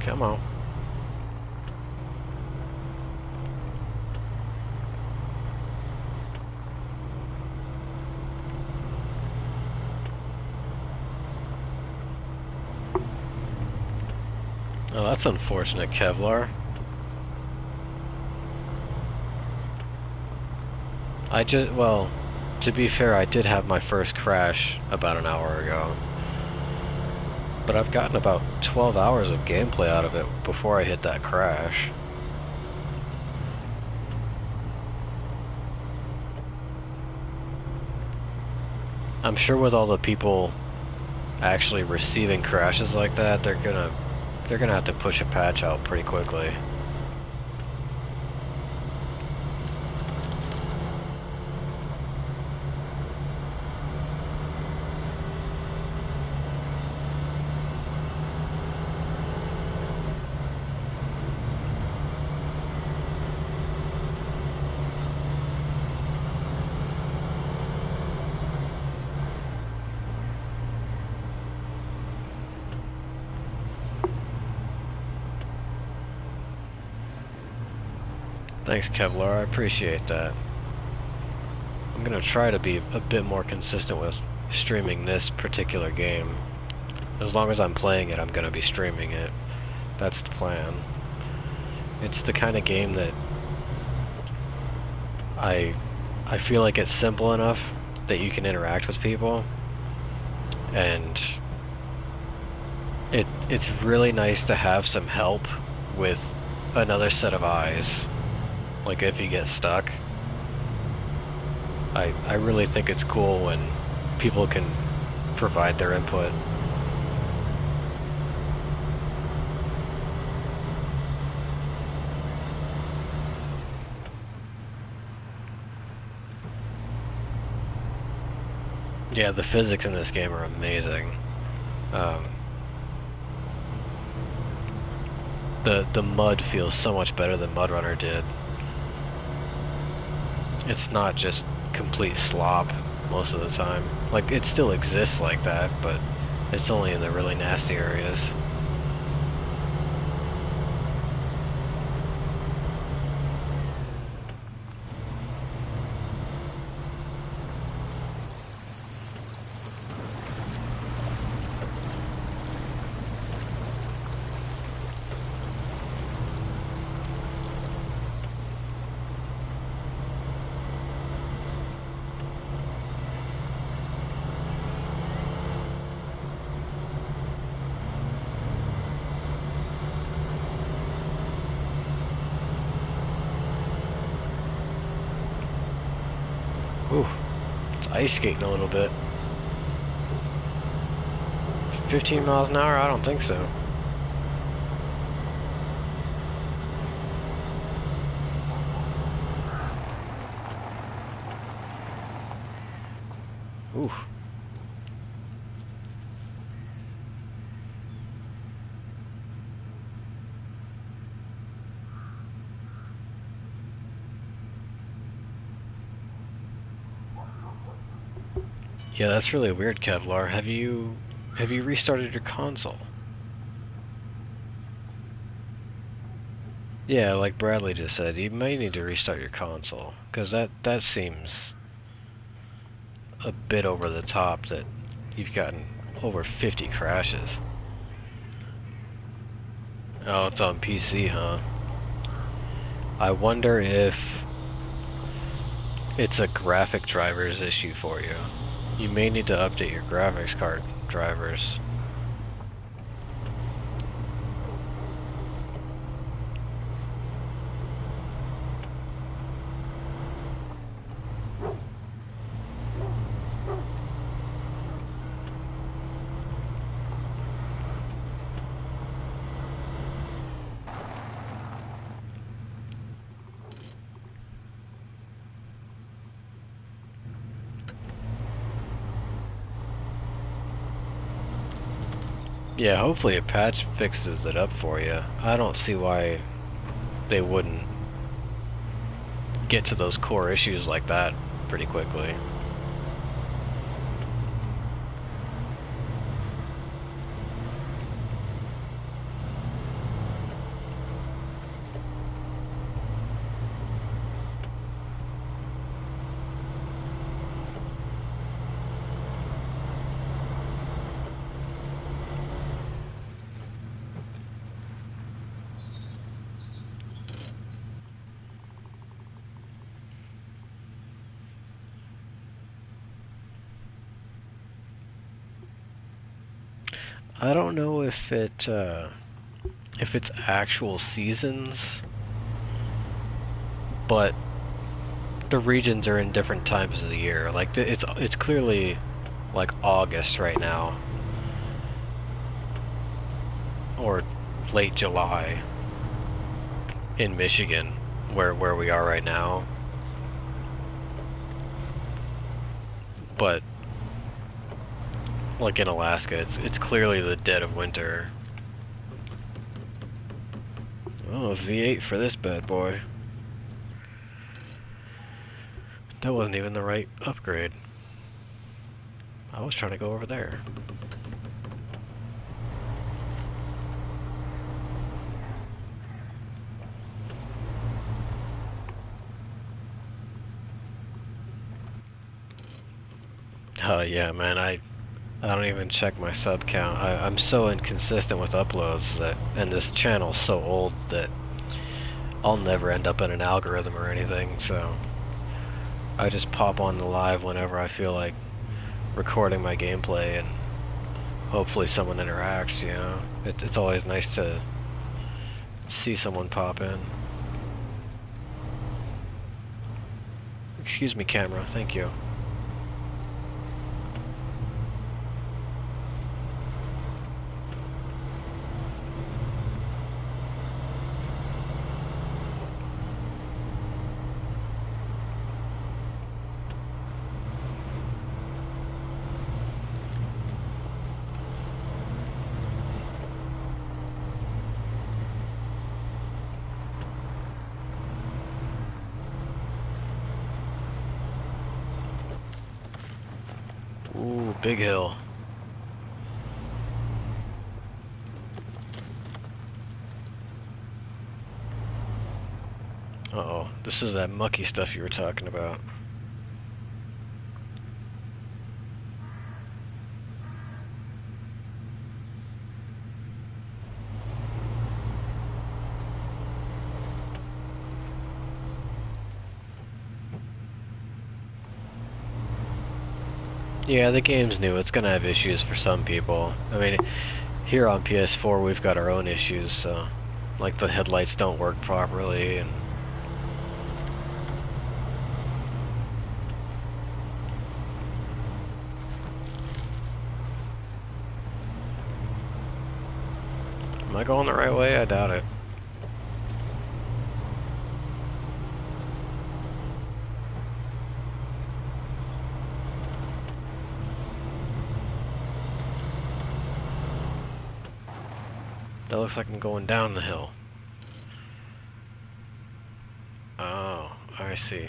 Come on. Oh, that's unfortunate, Kevlar. Well, to be fair, I did have my first crash about an hour ago. But I've gotten about 12 hours of gameplay out of it before I hit that crash. I'm sure with all the people actually receiving crashes like that, they're gonna have to push a patch out pretty quickly. Thanks, Kevlar, I appreciate that. I'm gonna try to be a bit more consistent with streaming this particular game. As long as I'm playing it, I'm gonna be streaming it. That's the plan. It's the kind of game that I feel like it's simple enough that you can interact with people, and it's really nice to have some help with another set of eyes. Like if you get stuck, I really think it's cool when people can provide their input. Yeah, the physics in this game are amazing. The mud feels so much better than Mudrunner did. It's not just complete slop most of the time. Like, it still exists like that, but it's only in the really nasty areas. Ooh, it's ice skating a little bit. 15 miles an hour? I don't think so. Ooh. Yeah, that's really weird, Kevlar. Have you restarted your console? Yeah, like Bradley just said, you may need to restart your console, because that seems a bit over the top that you've gotten over 50 crashes. Oh, it's on PC, huh? I wonder if it's a graphic drivers issue for you. You may need to update your graphics card drivers. Yeah, hopefully a patch fixes it up for you. I don't see why they wouldn't get to those core issues like that pretty quickly. I don't know if if it's actual seasons, but the regions are in different times of the year. Like it's clearly like August right now, or late July in Michigan, where we are right now. But like in Alaska, it's clearly the dead of winter. Oh, V8 for this bad boy. That wasn't even the right upgrade. I was trying to go over there. Oh yeah, man, I don't even check my sub count. I'm so inconsistent with uploads that, and this channel's so old that I'll never end up in an algorithm or anything, so I just pop on the live whenever I feel like recording my gameplay, and hopefully someone interacts, you know? It's always nice to see someone pop in. Excuse me, camera, thank you. Ooh, big hill. Uh-oh, this is that mucky stuff you were talking about. Yeah, the game's new. It's gonna have issues for some people. I mean, here on PS4 we've got our own issues, so like the headlights don't work properly, and am I going the right way? I doubt it. That looks like I'm going down the hill. Oh, I see.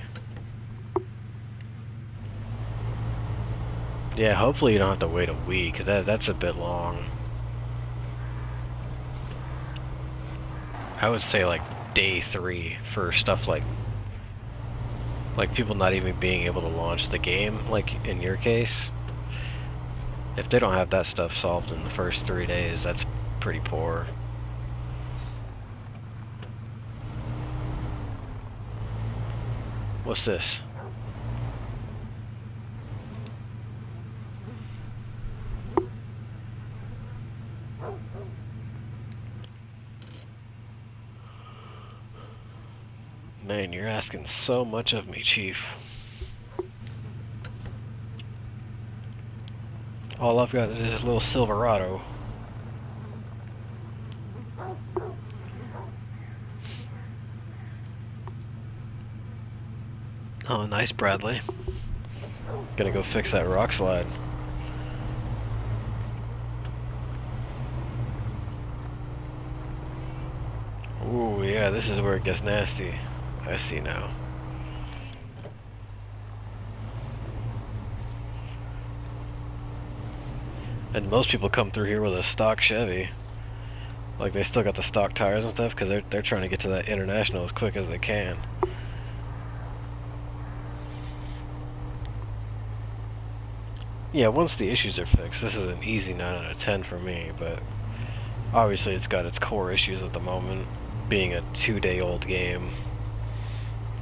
Yeah, hopefully you don't have to wait a week. That's a bit long. I would say like day 3 for stuff like people not even being able to launch the game, like in your case. If they don't have that stuff solved in the first 3 days, that's pretty poor. What's this? Man, you're asking so much of me, Chief. All I've got is this little Silverado. Oh, nice, Bradley. Gonna go fix that rock slide. Ooh, yeah, this is where it gets nasty. I see now. And most people come through here with a stock Chevy. Like, they still got the stock tires and stuff, because they're trying to get to that international as quick as they can. Yeah, once the issues are fixed, this is an easy 9 out of 10 for me, but obviously it's got its core issues at the moment, being a 2-day-old game.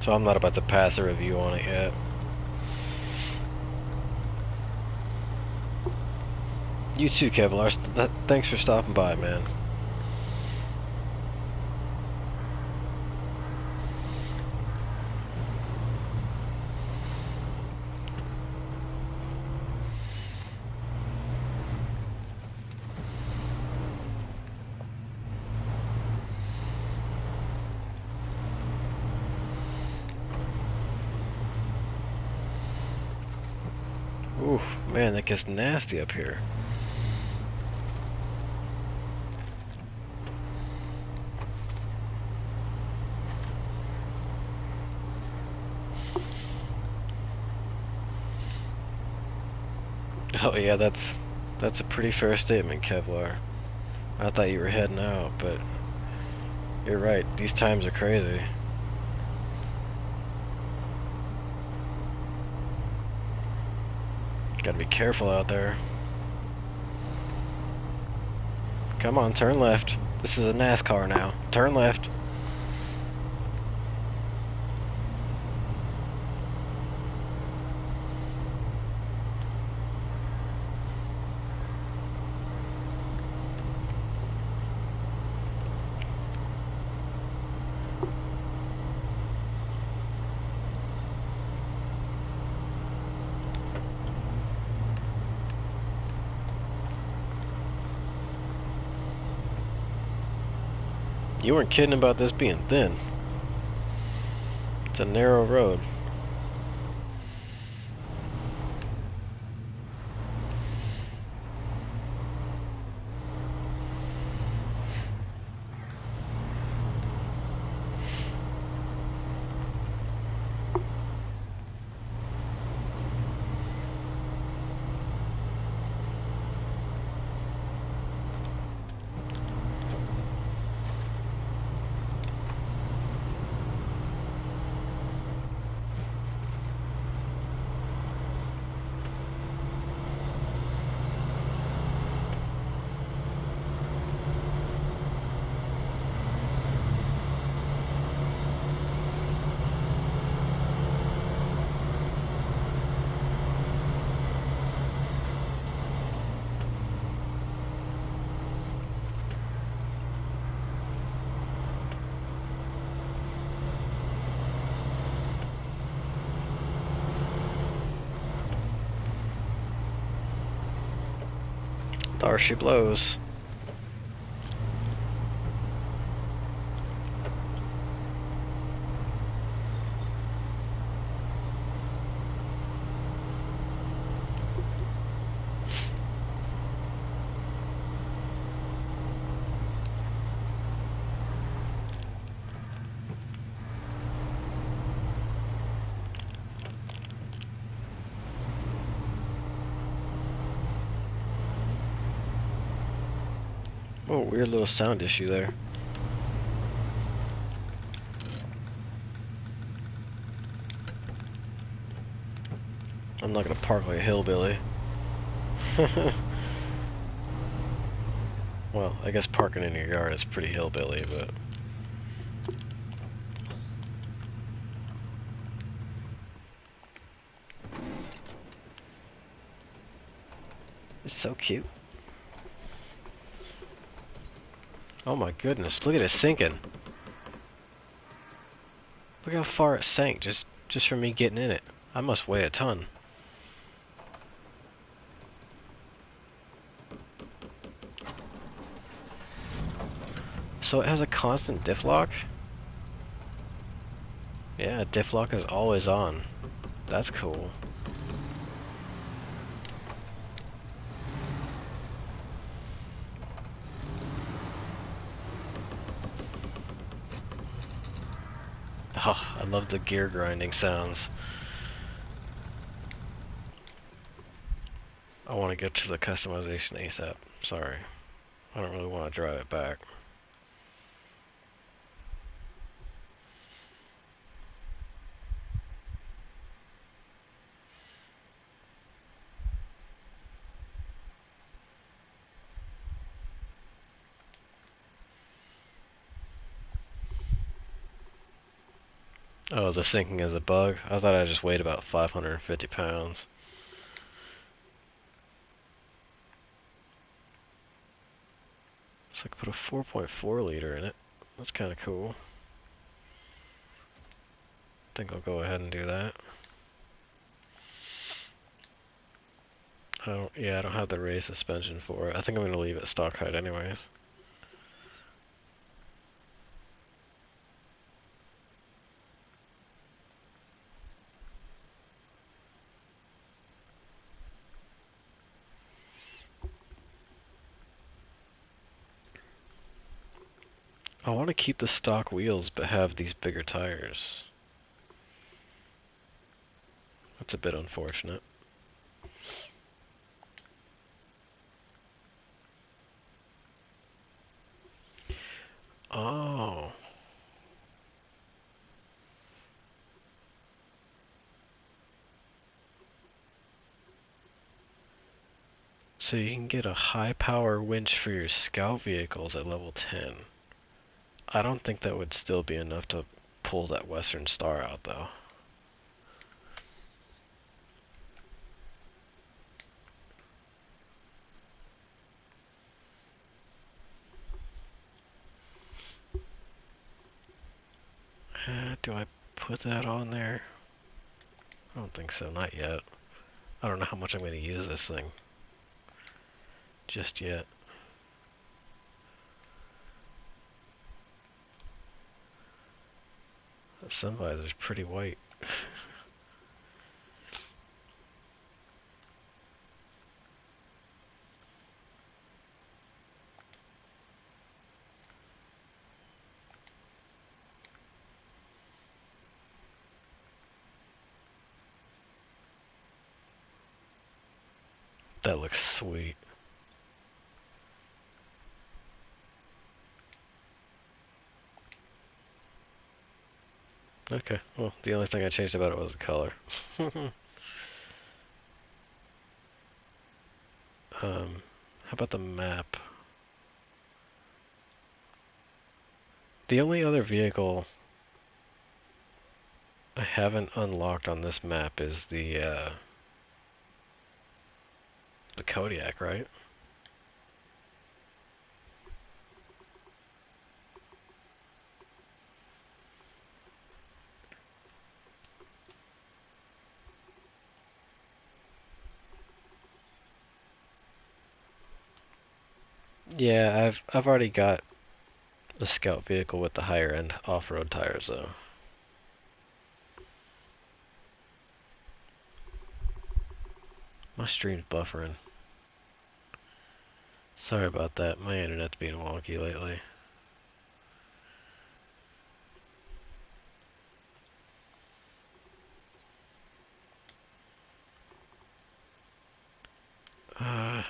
So I'm not about to pass a review on it yet. You too, Kevlar. Thanks for stopping by, man. Oof, man, that gets nasty up here. Oh yeah, that's a pretty fair statement, Kevlar. I thought you were heading out, but you're right. These times are crazy. Gotta be careful out there. Come on, turn left. This is a NASCAR now. Turn left. You weren't kidding about this being thin. It's a narrow road. There she blows. Oh, weird little sound issue there. I'm not gonna park like a hillbilly. Well, I guess parking in your yard is pretty hillbilly, but... It's so cute. Oh my goodness, look at it sinking. Look how far it sank just from me getting in it. I must weigh a ton. So it has a constant diff lock? Yeah, diff lock is always on. That's cool. Oh, I love the gear grinding sounds. I want to get to the customization ASAP. Sorry. I don't really want to drive it back. Oh, the sinking is a bug? I thought I just weighed about 550 pounds. So I can put a 4.4 liter in it. That's kind of cool. I think I'll go ahead and do that. I don't have the raised suspension for it. I think I'm going to leave it stock height anyways. I want to keep the stock wheels but have these bigger tires. That's a bit unfortunate. Oh. So you can get a high power winch for your scout vehicles at level 10. I don't think that would still be enough to pull that Western Star out though. Do I put that on there? I don't think so, not yet. I don't know how much I'm going to use this thing just yet. The sun visor's pretty white. That looks sweet. Okay, well, the only thing I changed about it was the color. How about the map? The only other vehicle I haven't unlocked on this map is the Kodiak, right? Yeah, I've already got the scout vehicle with the higher end off-road tires though. My stream's buffering. Sorry about that. My internet's being wonky lately. Uh,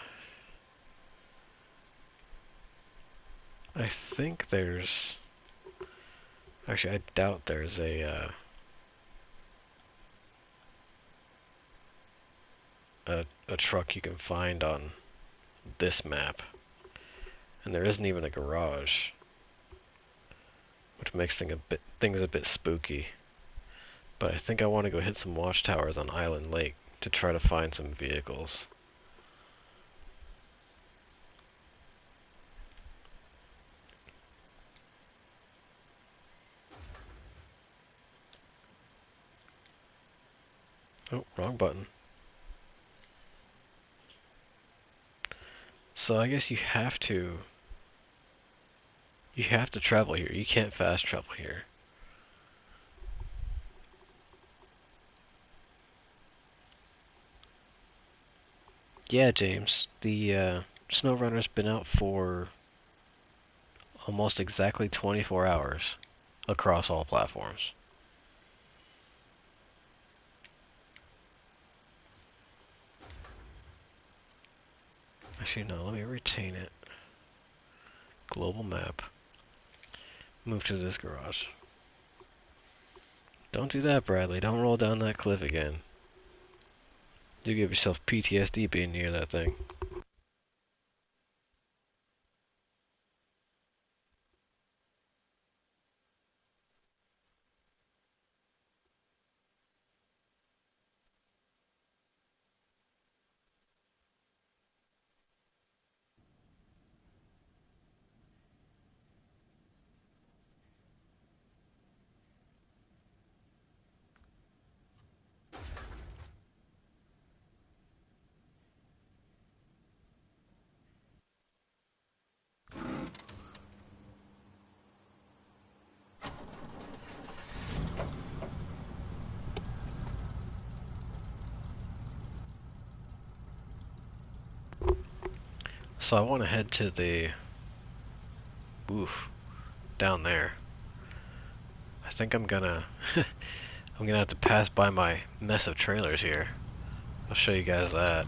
I think there's... Actually, I doubt there's a truck you can find on this map. And there isn't even a garage, which makes things a bit spooky. But I think I want to go hit some watchtowers on Island Lake to try to find some vehicles. Oh, wrong button. So I guess you have to travel here. You can't fast travel here. Yeah, James. The Snowrunner's been out for almost exactly 24 hours across all platforms. Actually, no, let me retain it. Global map. Move to this garage. Don't do that, Bradley. Don't roll down that cliff again. You give yourself PTSD being near that thing. So I want to head to the... Oof. Down there. I think I'm gonna... I'm gonna have to pass by my mess of trailers here. I'll show you guys that.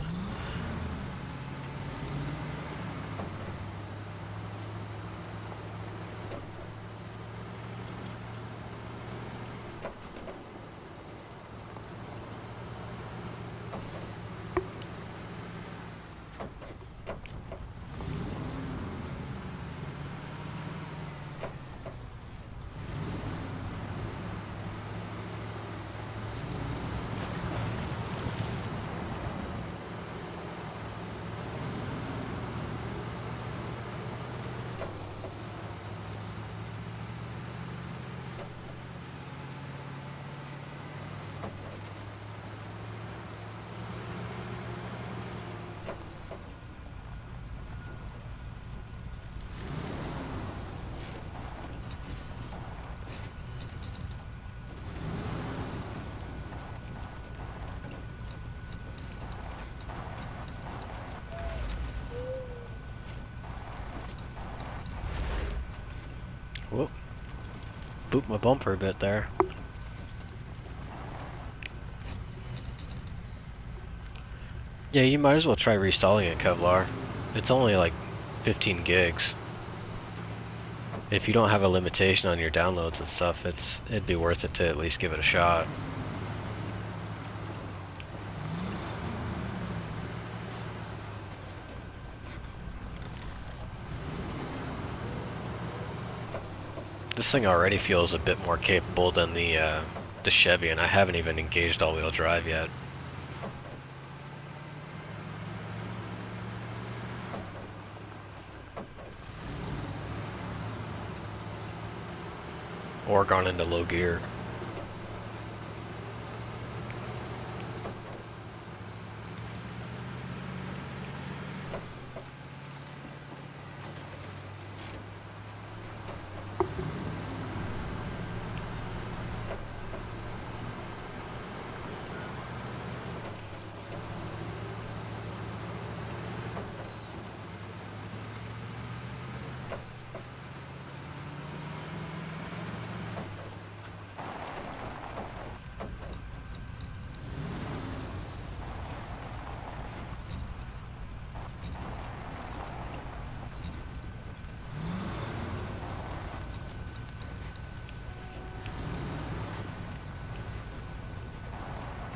Whoop. Booped my bumper a bit there. Yeah, you might as well try reinstalling it, Kevlar. It's only like 15 gigs. If you don't have a limitation on your downloads and stuff, it'd be worth it to at least give it a shot. This thing already feels a bit more capable than the Chevy, and I haven't even engaged all-wheel drive yet. Or gone into low gear.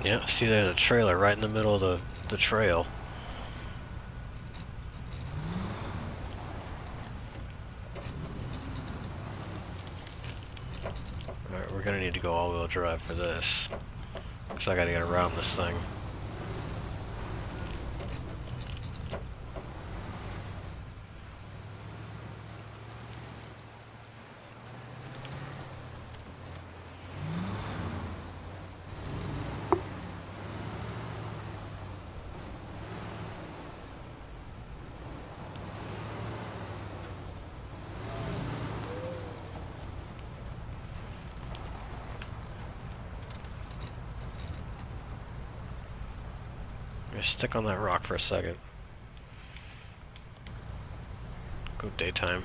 Yeah, see there's a trailer right in the middle of the trail. Alright, we're gonna need to go all-wheel drive for this. So I gotta get around this thing. Just stick on that rock for a second. Go daytime.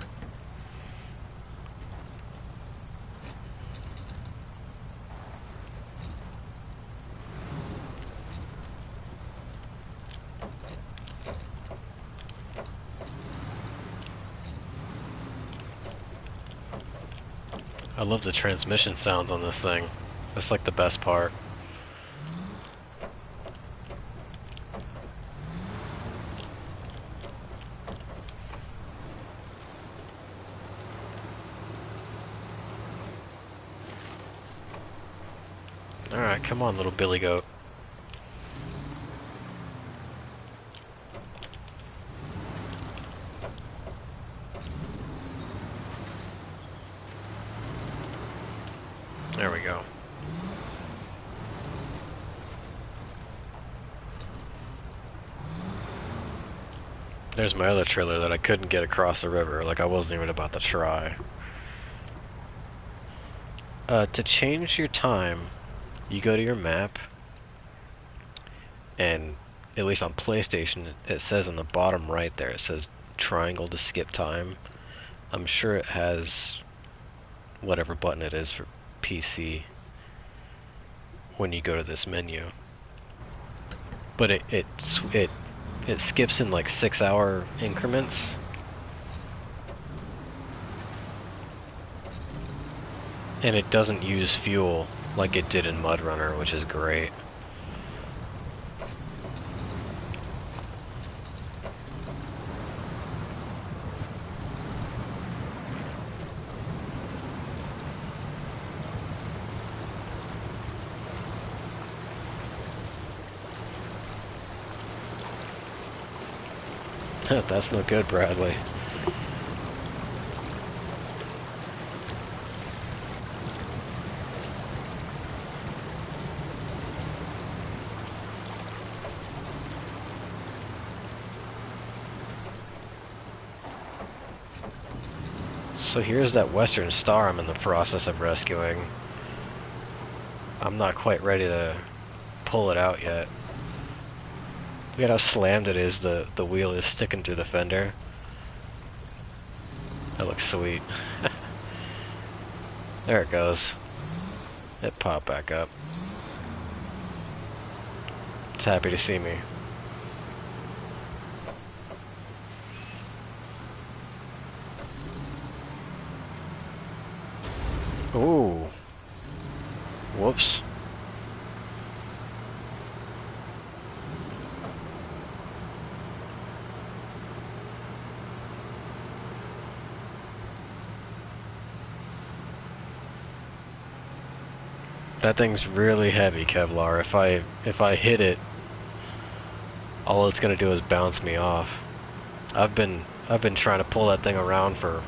I love the transmission sounds on this thing. That's like the best part. Alright, come on, little billy goat. There we go. There's my other trailer that I couldn't get across the river, like I wasn't even about to try. To change your time, you go to your map, and at least on PlayStation, it says on the bottom right there, it says triangle to skip time. I'm sure it has whatever button it is for PC when you go to this menu. But it skips in like 6-hour increments. And it doesn't use fuel like it did in Mudrunner, which is great. That's no good, Bradley. So here's that Western Star I'm in the process of rescuing. I'm not quite ready to pull it out yet. Look at how slammed it is, the wheel is sticking to the fender. That looks sweet. There it goes. It popped back up. It's happy to see me. Ooh. Whoops. That thing's really heavy, Kevlar. If I hit it, all it's gonna do is bounce me off. I've been trying to pull that thing around for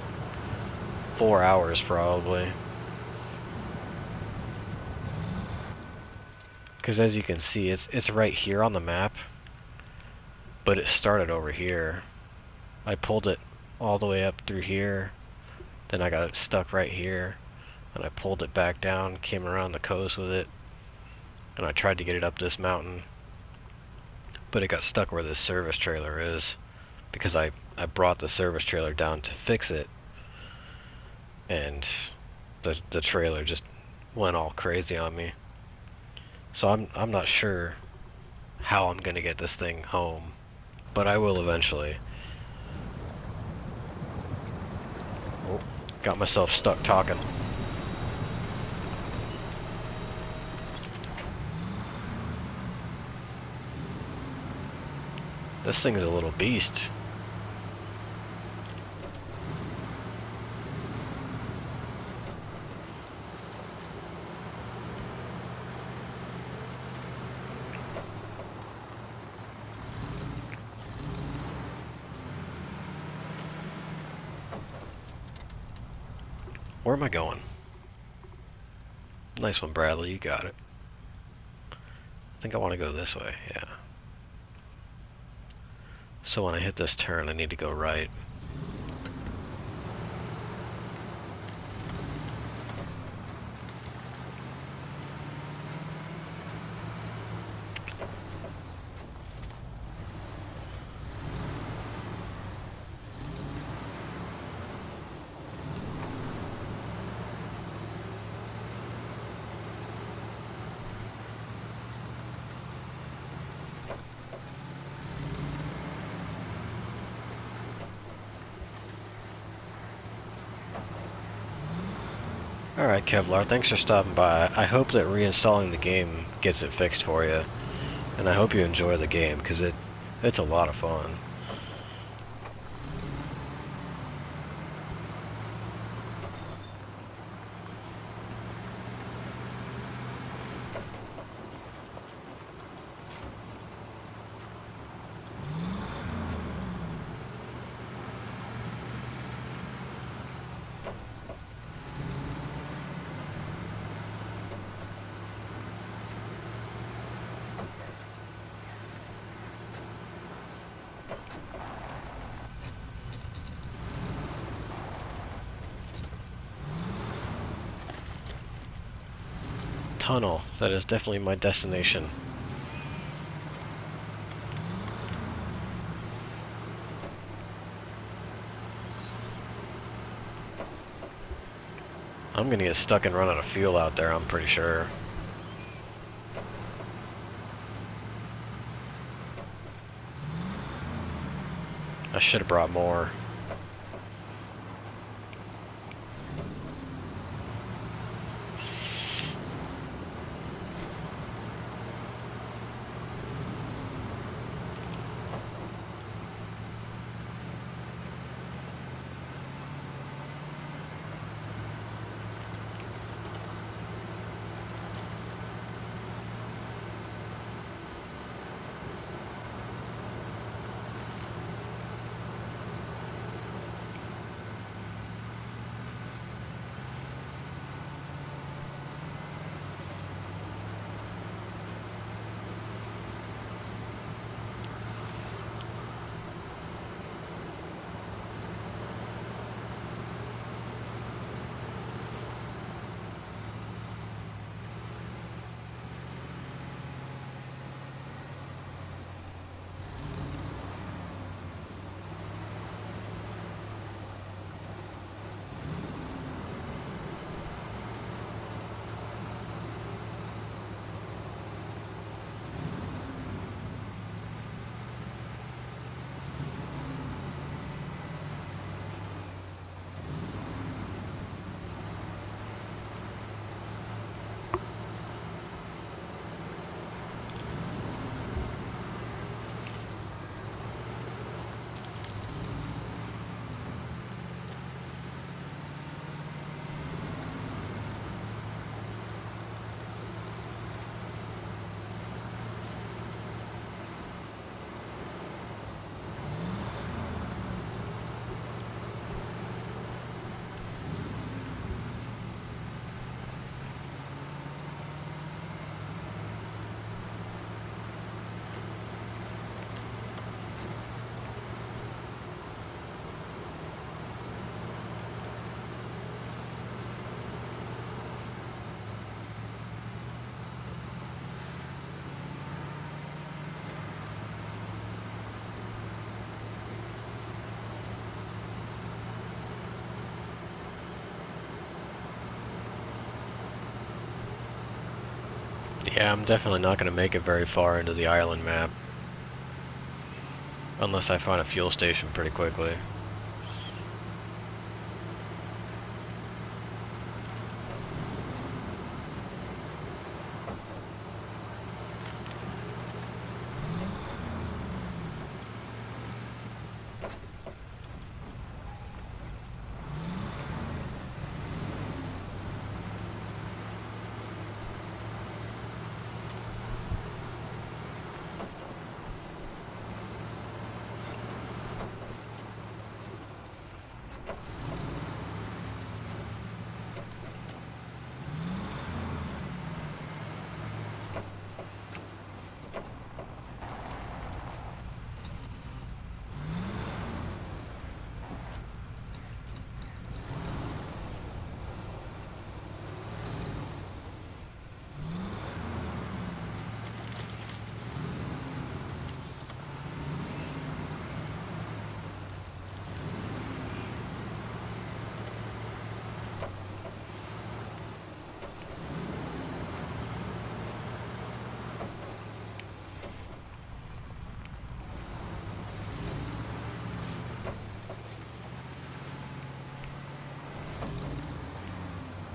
4 hours probably. Because as you can see, it's right here on the map, but it started over here. I pulled it all the way up through here, then I got it stuck right here, and I pulled it back down, came around the coast with it, and I tried to get it up this mountain, but it got stuck where this service trailer is, because I brought the service trailer down to fix it, and the trailer just went all crazy on me. So I'm not sure how I'm gonna get this thing home, but I will eventually. Oh, got myself stuck talking. This thing is a little beast. Where am I going? Nice one, Bradley, you got it. I think I want to go this way, yeah. So when I hit this turn, I need to go right. Alright, Kevlar, thanks for stopping by. I hope that reinstalling the game gets it fixed for you. And I hope you enjoy the game, because it's a lot of fun. Tunnel. That is definitely my destination. I'm gonna get stuck and run out of fuel out there, I'm pretty sure. I should have brought more. Yeah, I'm definitely not going to make it very far into the island map. Unless I find a fuel station pretty quickly.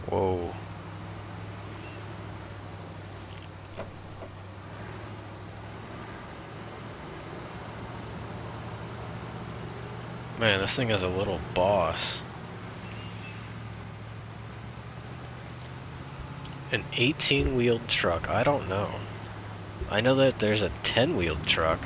Whoa. Man, this thing is a little boss. An 18-wheeled truck, I don't know. I know that there's a 10-wheeled truck.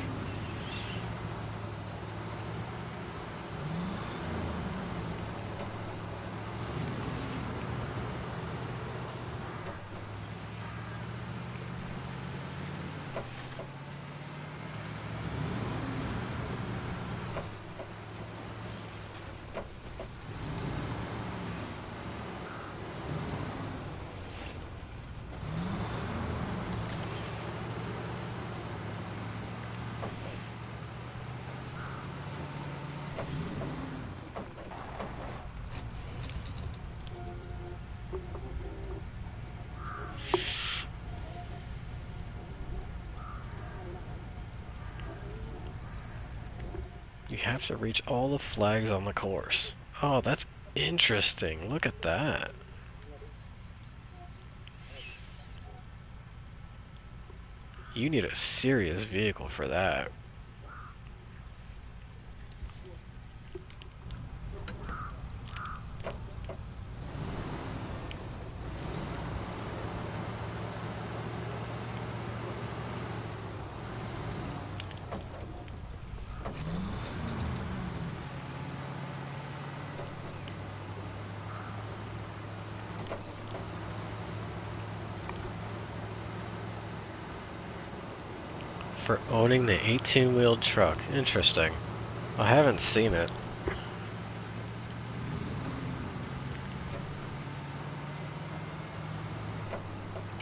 have to reach all the flags on the course. Oh, that's interesting. Look at that. You need a serious vehicle for that. For owning the 18-wheeled truck. Interesting. I haven't seen it.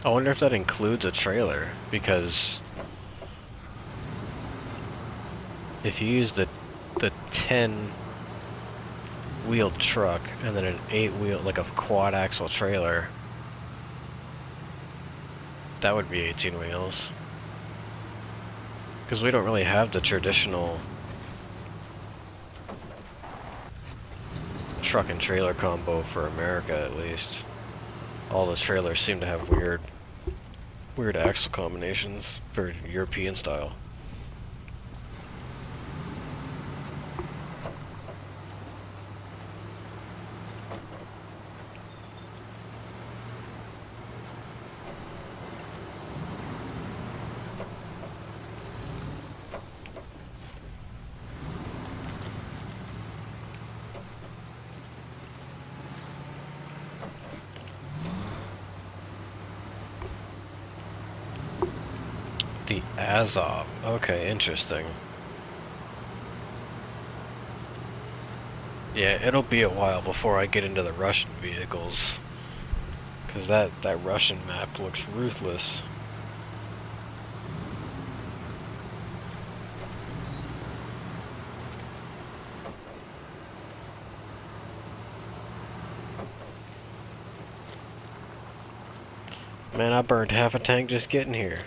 I wonder if that includes a trailer, because if you use the 10-wheeled truck and then an 8-wheel, like a quad axle trailer, that would be 18 wheels. Because we don't really have the traditional truck and trailer combo for America, at least. All the trailers seem to have weird axle combinations for European style. The Azov. Okay, interesting. Yeah, it'll be a while before I get into the Russian vehicles. Because that Russian map looks ruthless. Man, I burned half a tank just getting here.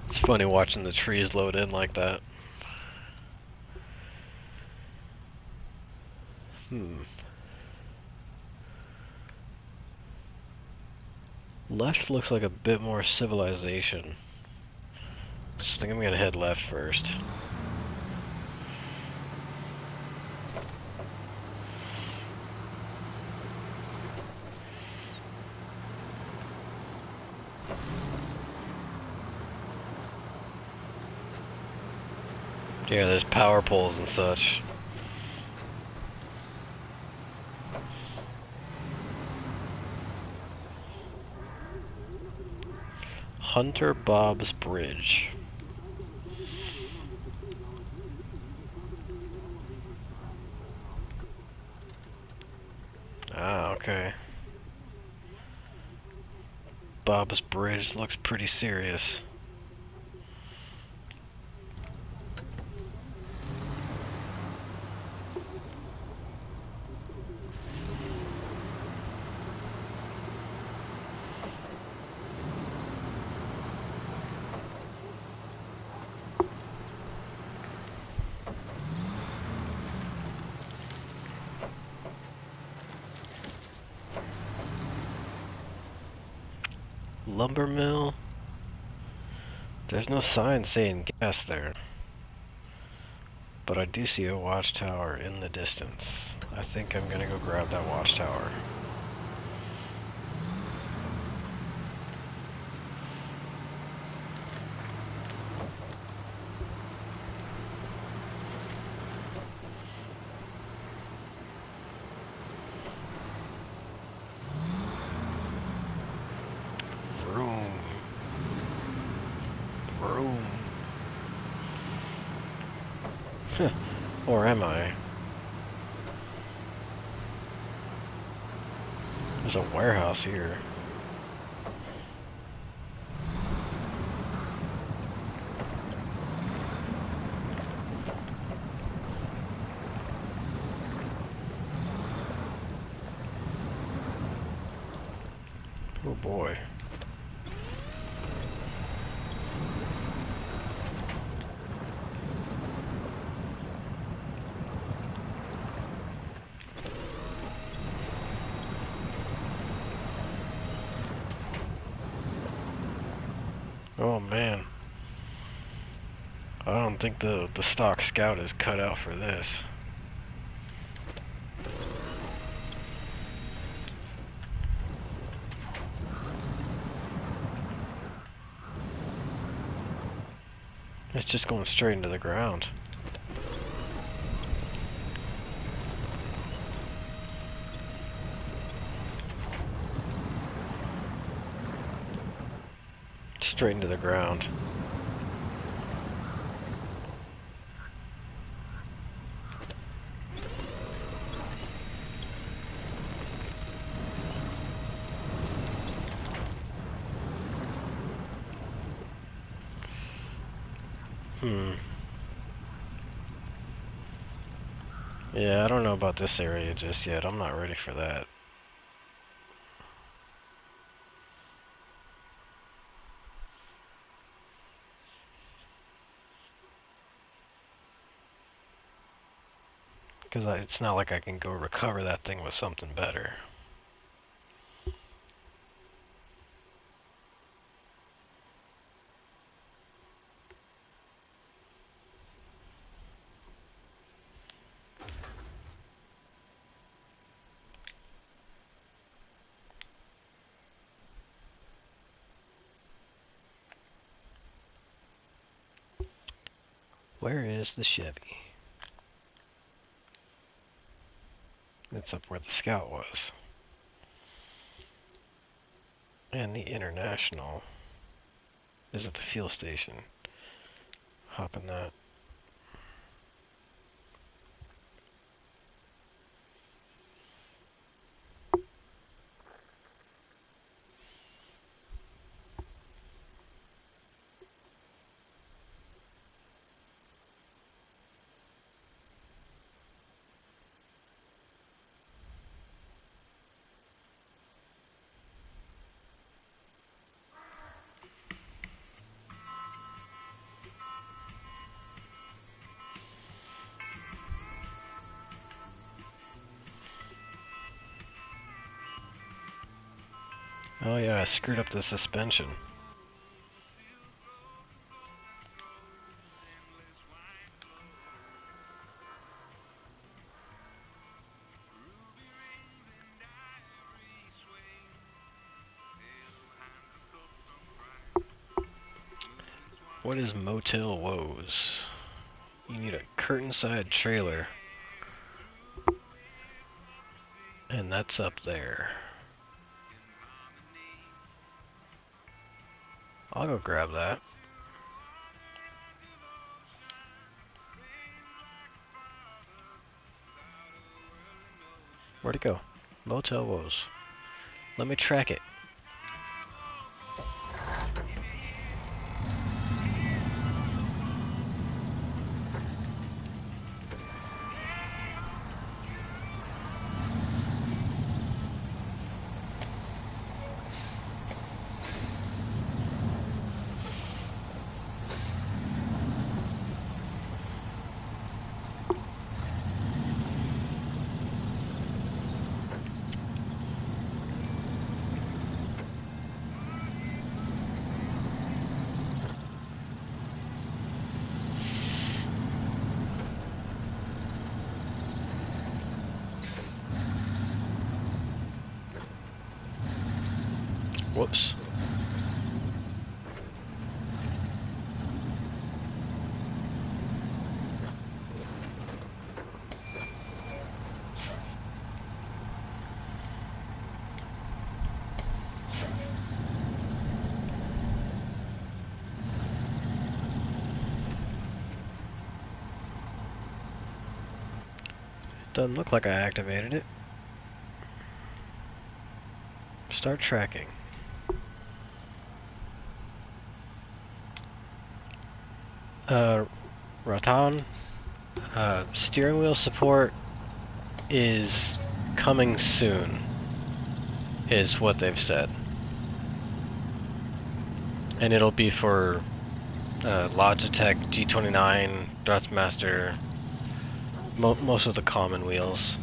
It's funny watching the trees load in like that. Left looks like a bit more civilization. So I think I'm gonna head left first. Yeah, there's power poles and such. Hunter Bob's Bridge. Ah, okay. Bob's Bridge looks pretty serious. Lumber mill? There's no sign saying gas there. But I do see a watchtower in the distance. I think I'm gonna go grab that watchtower. Or am I? There's a warehouse here. Oh boy. Oh man. I don't think the stock scout is cut out for this. It's just going straight into the ground. Straight into the ground. Yeah, I don't know about this area just yet. I'm not ready for that. Because it's not like I can go recover that thing with something better. Where is the Chevy? It's up where the scout was. And the International is at the fuel station. Hop in that. Oh yeah, I screwed up the suspension. What is Motel Woes? You need a curtain-side trailer. And that's up there. I'll go grab that. Where'd it go? Motel Woes. Let me track it. Whoops. Doesn't look like I activated it. Start tracking. Ratan, steering wheel support is coming soon, is what they've said. And it'll be for Logitech G29, Thrustmaster, most of the common wheels.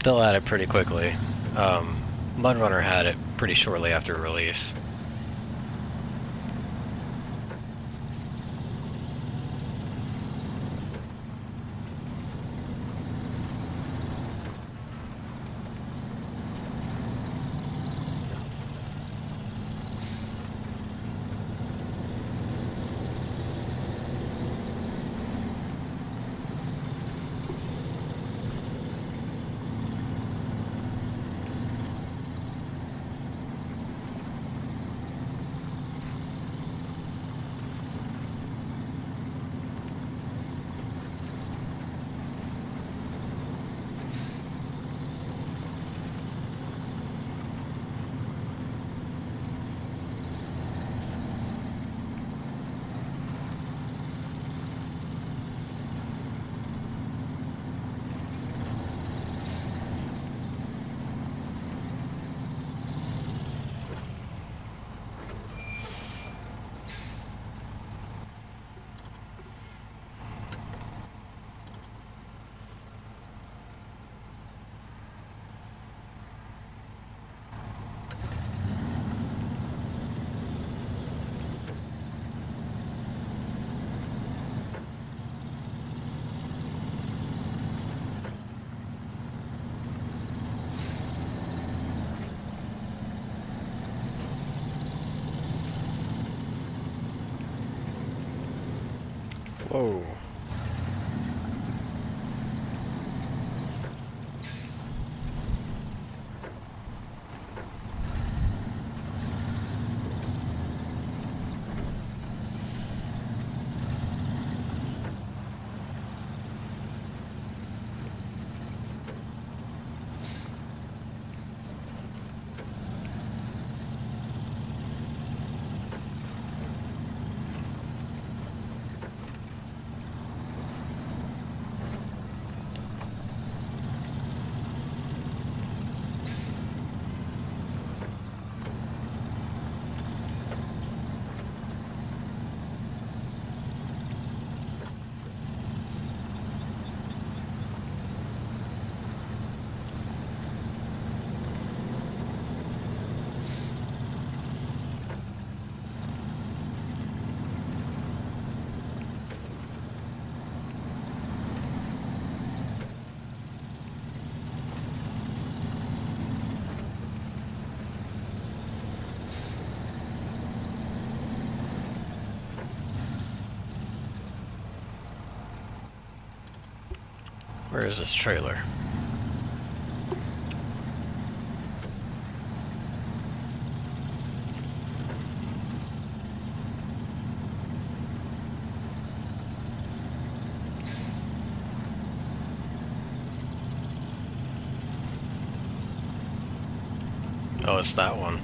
They'll add it pretty quickly. Mudrunner had it pretty shortly after release. Whoa. Where is this trailer? Oh, it's that one.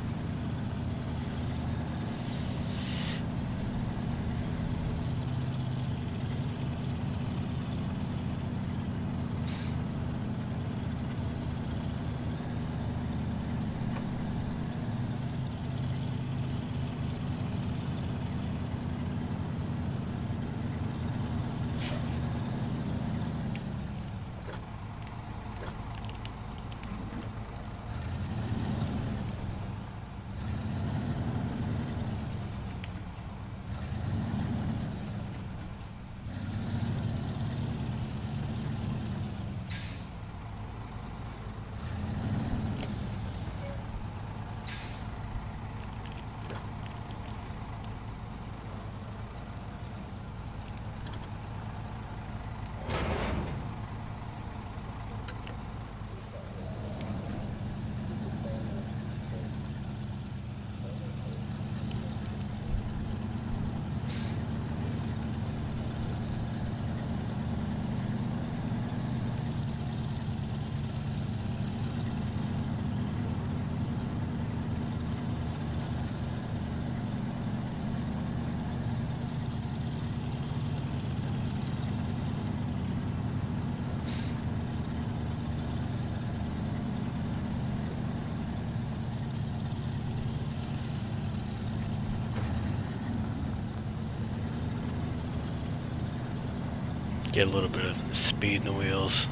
Get a little bit of speed in the wheels.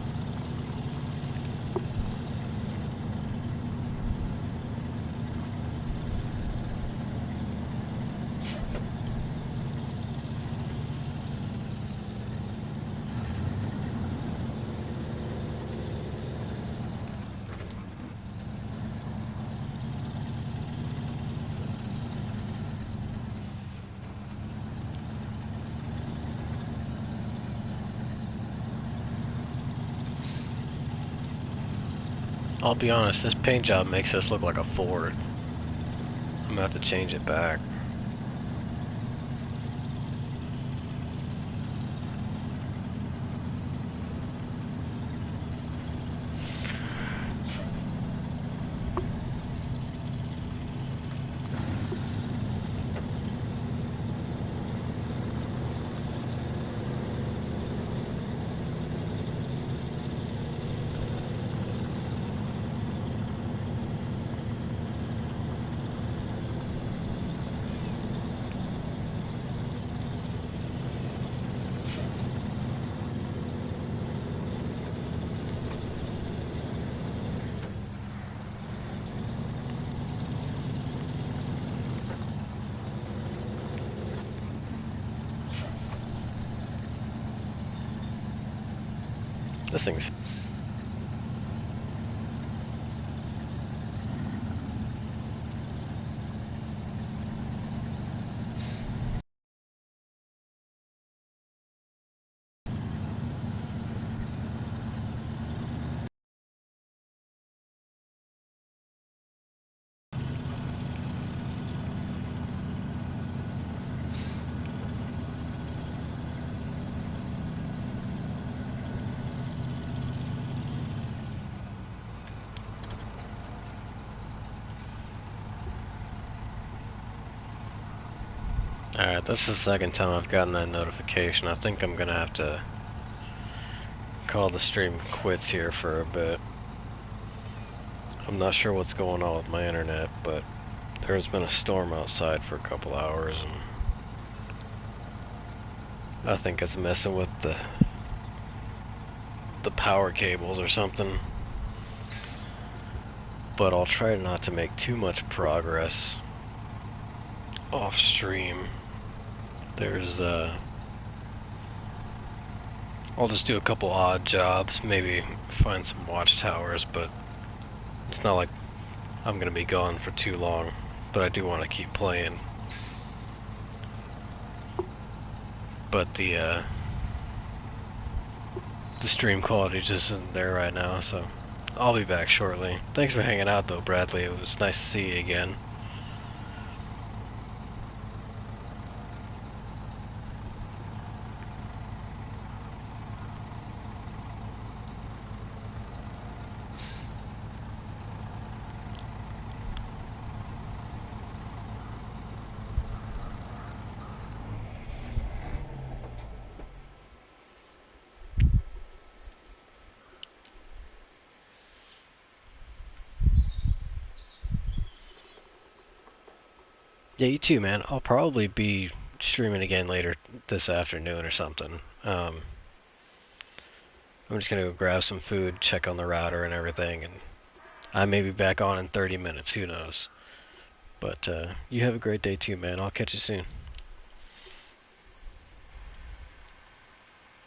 I'll be honest, this paint job makes this look like a Ford. I'm gonna have to change it back. This thing's... Alright, this is the second time I've gotten that notification. I think I'm gonna have to call the stream quits here for a bit. I'm not sure what's going on with my internet, but there's been a storm outside for a couple hours, and I think it's messing with the power cables or something. But I'll try not to make too much progress off stream. There's I'll just do a couple odd jobs, maybe find some watchtowers, but it's not like I'm gonna be gone for too long. But I do want to keep playing. But the stream quality just isn't there right now, so I'll be back shortly. Thanks for hanging out though, Bradley. It was nice to see you again. Yeah, you too, man. I'll probably be streaming again later this afternoon or something. I'm just gonna go grab some food, check on the router and everything, and I may be back on in 30 minutes, who knows. But you have a great day too, man. I'll catch you soon.